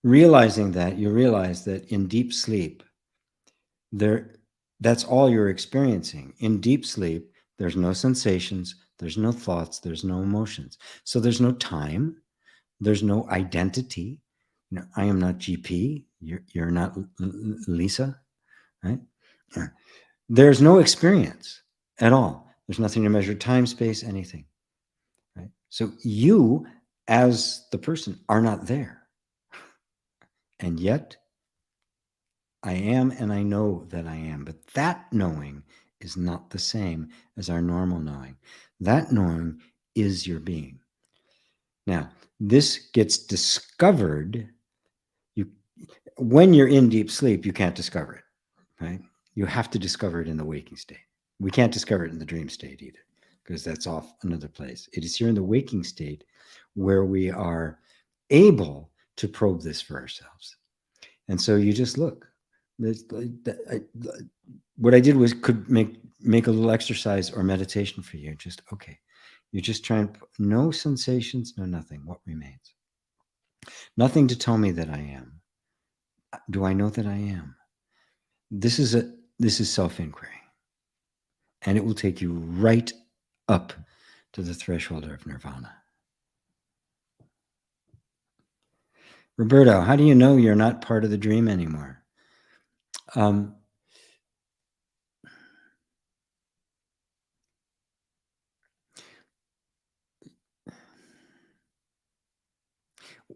Realizing that, you realize that in deep sleep, that's all you're experiencing. In deep sleep, there's no sensations, there's no thoughts, there's no emotions. So there's no time, there's no identity. I am not GP, you're not Lisa, right? There's no experience at all. There's nothing to measure time, space, anything, right? So you, as the person, are not there. And yet, I am and I know that I am. But that knowing is not the same as our normal knowing. That knowing is your being. Now, this gets discovered. When you're in deep sleep, you can't discover it, right? You have to discover it in the waking state. We can't discover it in the dream state either, because that's off another place. It is here in the waking state where we are able to probe this for ourselves. And so you just look. What I did was could make a little exercise or meditation for you. Just, okay, you're just trying, no sensations, no nothing. What remains? Nothing to tell me that I am. Do I know that I am? This is self-inquiry, and it will take you right up to the threshold of nirvana. Roberto, how do you know you're not part of the dream anymore?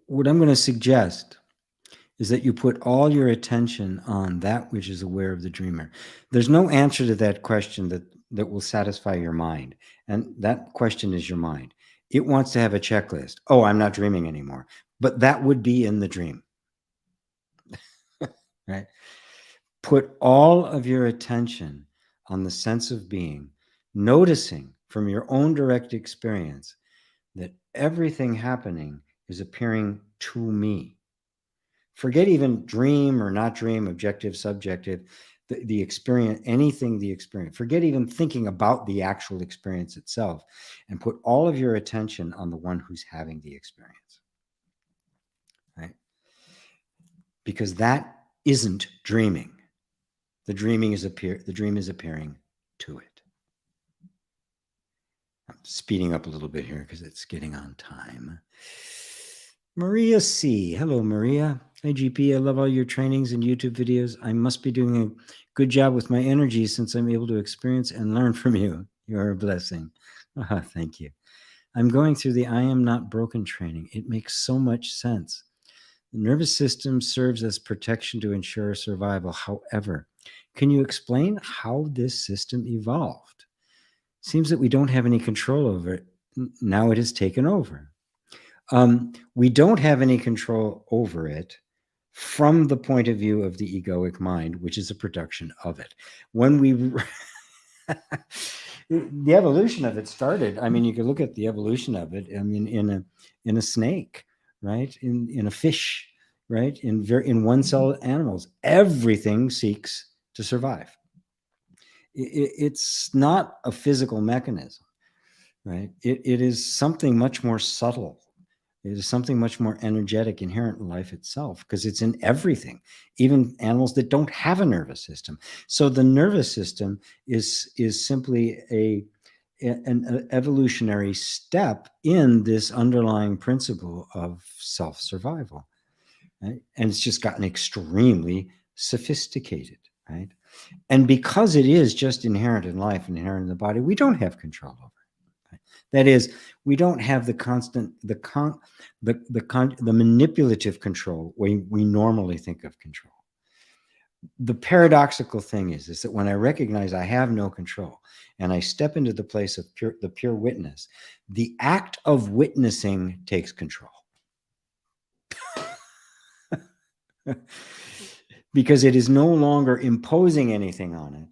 What I'm going to suggest is that you put all your attention on that which is aware of the dreamer. There's no answer to that question that will satisfy your mind. And that question is your mind. It wants to have a checklist. Oh, I'm not dreaming anymore. But that would be in the dream. Right? Put all of your attention on the sense of being, noticing from your own direct experience that everything happening is appearing to me. Forget even dream or not dream, objective, subjective, the experience, anything the experience. Forget even thinking about the actual experience itself, and put all of your attention on the one who's having the experience. Right? Because that isn't dreaming. The dream is appearing to it. I'm speeding up a little bit here because it's getting on time. Maria C. Hello, Maria. Hi, GP. I love all your trainings and YouTube videos. I must be doing a good job with my energy since I'm able to experience and learn from you. You're a blessing. Thank you. I'm going through the I Am Not Broken training. It makes so much sense. The nervous system serves as protection to ensure survival. However, can you explain how this system evolved? Seems that we don't have any control over it. Now it has taken over. We don't have any control over it from the point of view of the egoic mind, which is a production of it. When we the evolution of it started, I mean, you can look at the evolution of it, I mean, in a snake, right? In a fish, right? In one-cell animals, everything seeks to survive. It's not a physical mechanism, right? It is something much more subtle. It is something much more energetic, inherent in life itself, because it's in everything, even animals that don't have a nervous system. So the nervous system is simply an evolutionary step in this underlying principle of self-survival, right? And it's just gotten extremely sophisticated, right? And because it is just inherent in life and inherent in the body, we don't have control over it. That is, we don't have the constant, the manipulative control we normally think of control. The paradoxical thing is that when I recognize I have no control and I step into the place of the pure witness, the act of witnessing takes control. Because it is no longer imposing anything on it.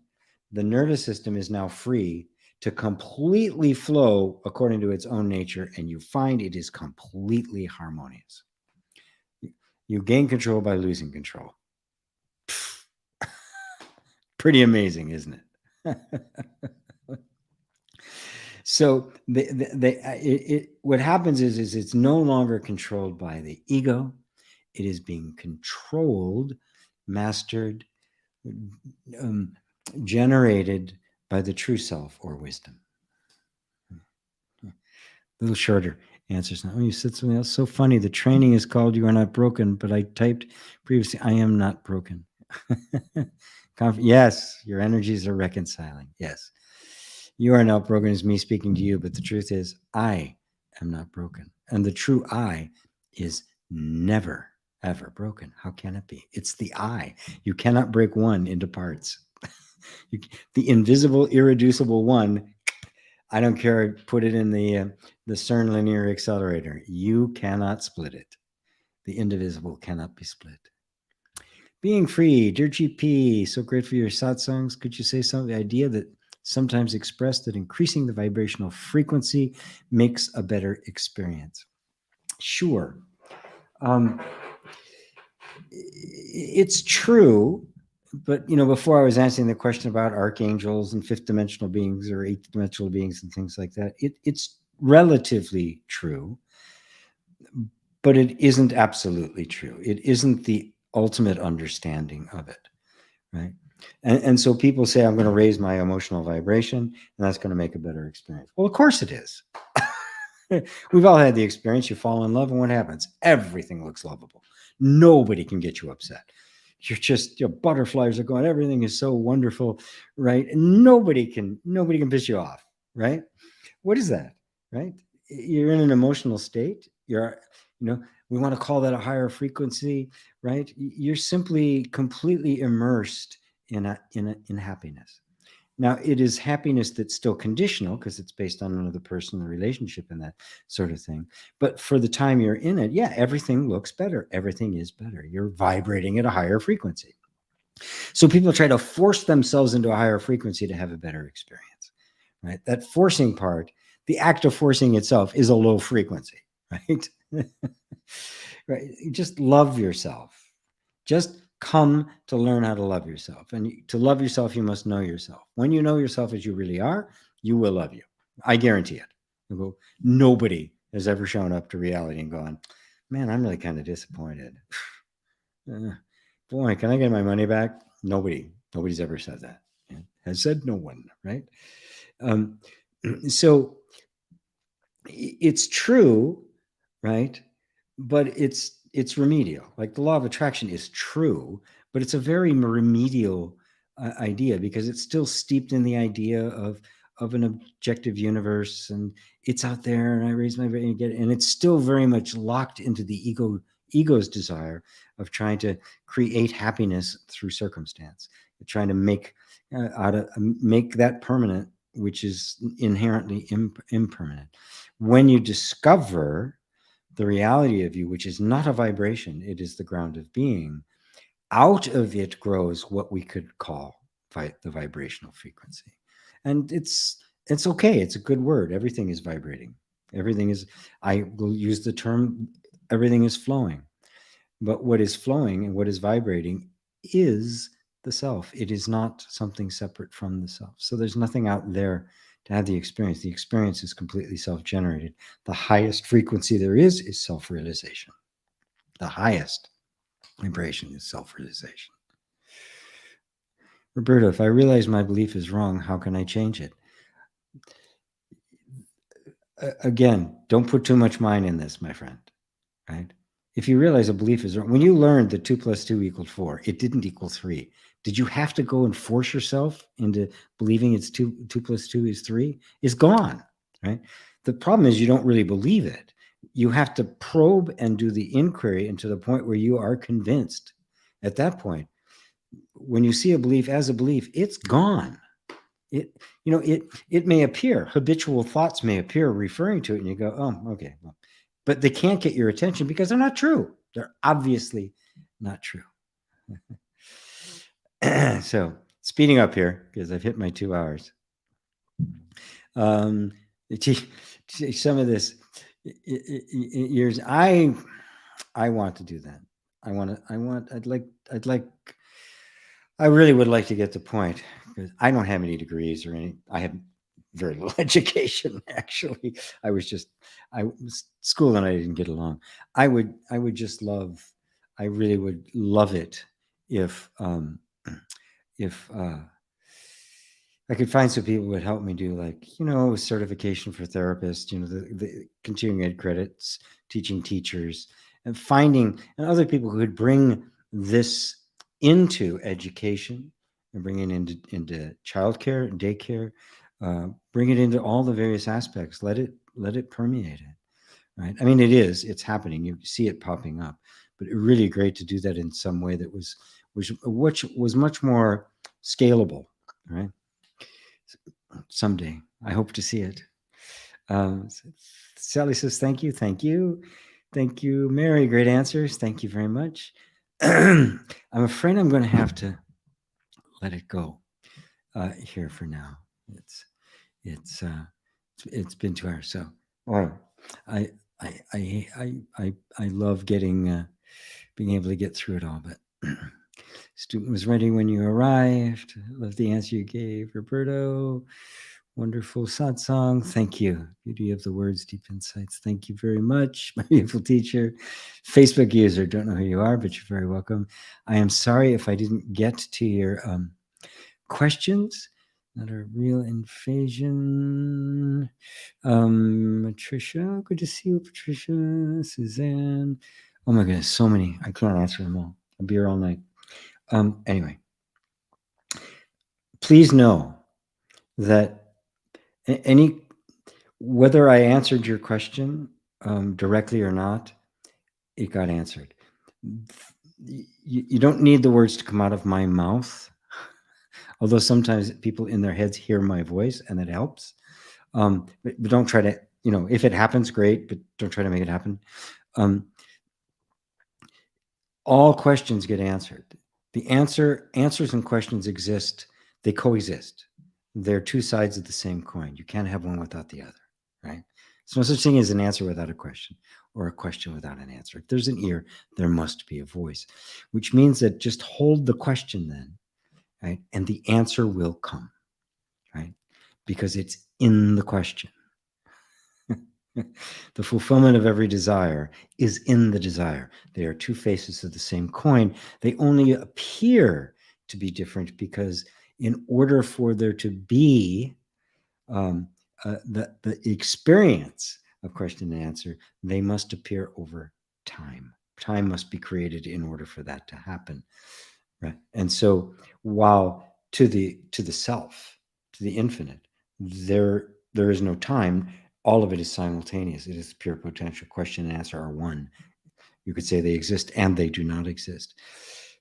The nervous system is now free to completely flow according to its own nature, and you find it is completely harmonious. You gain control by losing control. Pretty amazing, isn't it? So what happens is it's no longer controlled by the ego. It is being controlled, mastered, generated by the true self or wisdom. A little shorter answers now. Oh, you said something else so funny. The training is called "You Are Not Broken," but I typed previously, "I am not broken." Yes, your energies are reconciling. Yes, you are not broken is me speaking to you, but the truth is, I am not broken, and the true I is never ever broken. How can it be? It's the I. You cannot break one into parts. The invisible, irreducible one, I don't care, put it in the CERN linear accelerator. You cannot split it. The indivisible cannot be split. Being free, dear GP, so great for your satsangs. Could you say something? The idea that sometimes expressed that increasing the vibrational frequency makes a better experience. Sure. It's true. But, before I was answering the question about archangels and fifth dimensional beings or eighth dimensional beings and things like that, it's relatively true, but it isn't absolutely true. It isn't the ultimate understanding of it, right? And so people say, I'm going to raise my emotional vibration, and that's going to make a better experience. Well, of course it is. We've all had the experience. You fall in love, and what happens? Everything looks lovable. Nobody can get you upset. You're just, your butterflies are going, everything is so wonderful, right? And nobody can piss you off, right? What is that, right? You're in an emotional state. We want to call that a higher frequency, right? You're simply completely immersed in happiness. Now, it is happiness that's still conditional because it's based on another person, the relationship, and that sort of thing. But for the time you're in it, yeah, everything looks better. Everything is better. You're vibrating at a higher frequency. So people try to force themselves into a higher frequency to have a better experience, right? That forcing part, the act of forcing itself is a low frequency, right? Right? Just love yourself. Just come to learn how to love yourself. And to love yourself, you must know yourself. When you know yourself as you really are, you will love you. I guarantee it. Nobody has ever shown up to reality and gone, man, I'm really kind of disappointed. Boy, can I get my money back? Nobody's ever said that. Has said no one, right? So it's true, right? But it's remedial. Like the law of attraction is true, but it's a very remedial idea because it's still steeped in the idea of an objective universe, and it's out there, and I raise my and get it, and it's still very much locked into the ego's desire of trying to create happiness through circumstance, trying to make that permanent, which is inherently impermanent. When you discover the reality of you, which is not a vibration, it is the ground of being, out of it grows what we could call the vibrational frequency. And it's okay. It's a good word. Everything is vibrating. Everything is, I will use the term, everything is flowing. But what is flowing and what is vibrating is the self. It is not something separate from the self. So there's nothing out there to have the experience. The experience is completely self-generated. The highest frequency there is self-realization. The highest vibration is self-realization. Roberto, if I realize my belief is wrong, how can I change it? Again, don't put too much mind in this, my friend, right? If you realize a belief is wrong, when you learned that 2 + 2 = 4, it didn't equal 3. Did you have to go and force yourself into believing it's 2 + 2 is 3? It's gone, right? The problem is you don't really believe it. You have to probe and do the inquiry into the point where you are convinced. At that point, when you see a belief as a belief, it's gone. It may appear, habitual thoughts may appear referring to it, and you go, oh, okay. Well, but they can't get your attention because they're not true. They're obviously not true. So speeding up here because I've hit my 2 hours. Some of this years, I want to do that. I really would like to get to point because I don't have any degrees or any. I have very little education, actually. I was school and I didn't get along. I really would love it if I could find some people who would help me do certification for therapists, the continuing ed credits, teaching teachers, and other people who could bring this into education and bring it into childcare, daycare, bring it into all the various aspects. Let it permeate it, right? I mean, it's happening. You see it popping up, but it's really great to do that in some way that was much more scalable, right? Someday, I hope to see it. Sally says, thank you. Mary, great answers. Thank you very much. I'm afraid I'm going to have to let it go here for now. It's been 2 hours. So, I love being able to get through it all, but student was ready when you arrived. Love the answer you gave, Roberto. Wonderful satsang. Thank you. Beauty of the words, deep insights. Thank you very much, my beautiful teacher. Facebook user, don't know who you are, but you're very welcome. I am sorry if I didn't get to your questions that are real invasion. Patricia, good to see you, Patricia. Suzanne. Oh my goodness, so many. I can't answer them all. I'll be here all night. Anyway, please know that whether I answered your question directly or not, it got answered. You don't need the words to come out of my mouth, although sometimes people in their heads hear my voice and it helps. But don't try to, if it happens, great, but don't try to make it happen. All questions get answered. The answers and questions exist. They coexist. They're two sides of the same coin. You can't have one without the other, right? There's no such thing as an answer without a question or a question without an answer. If there's an ear, there must be a voice, which means that just hold the question then, right? And the answer will come, right? Because it's in the question. The fulfillment of every desire is in the desire. They are two faces of the same coin. They only appear to be different because in order for there to be the experience of question and answer, they must appear over time. Time must be created in order for that to happen, right? And so, while to the self, to the infinite, there is no time. All of it is simultaneous. It is pure potential. Question and answer are one. You could say they exist and they do not exist.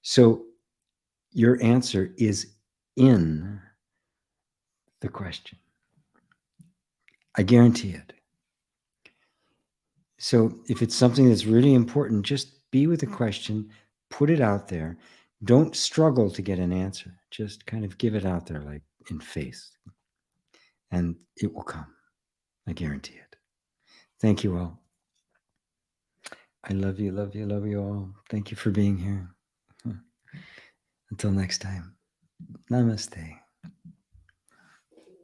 So your answer is in the question. I guarantee it. So if it's something that's really important, just be with the question, put it out there. Don't struggle to get an answer. Just kind of give it out there, like in faith, and it will come. I guarantee it. Thank you all. I love you, love you, love you all. Thank you for being here. Until next time. Namaste.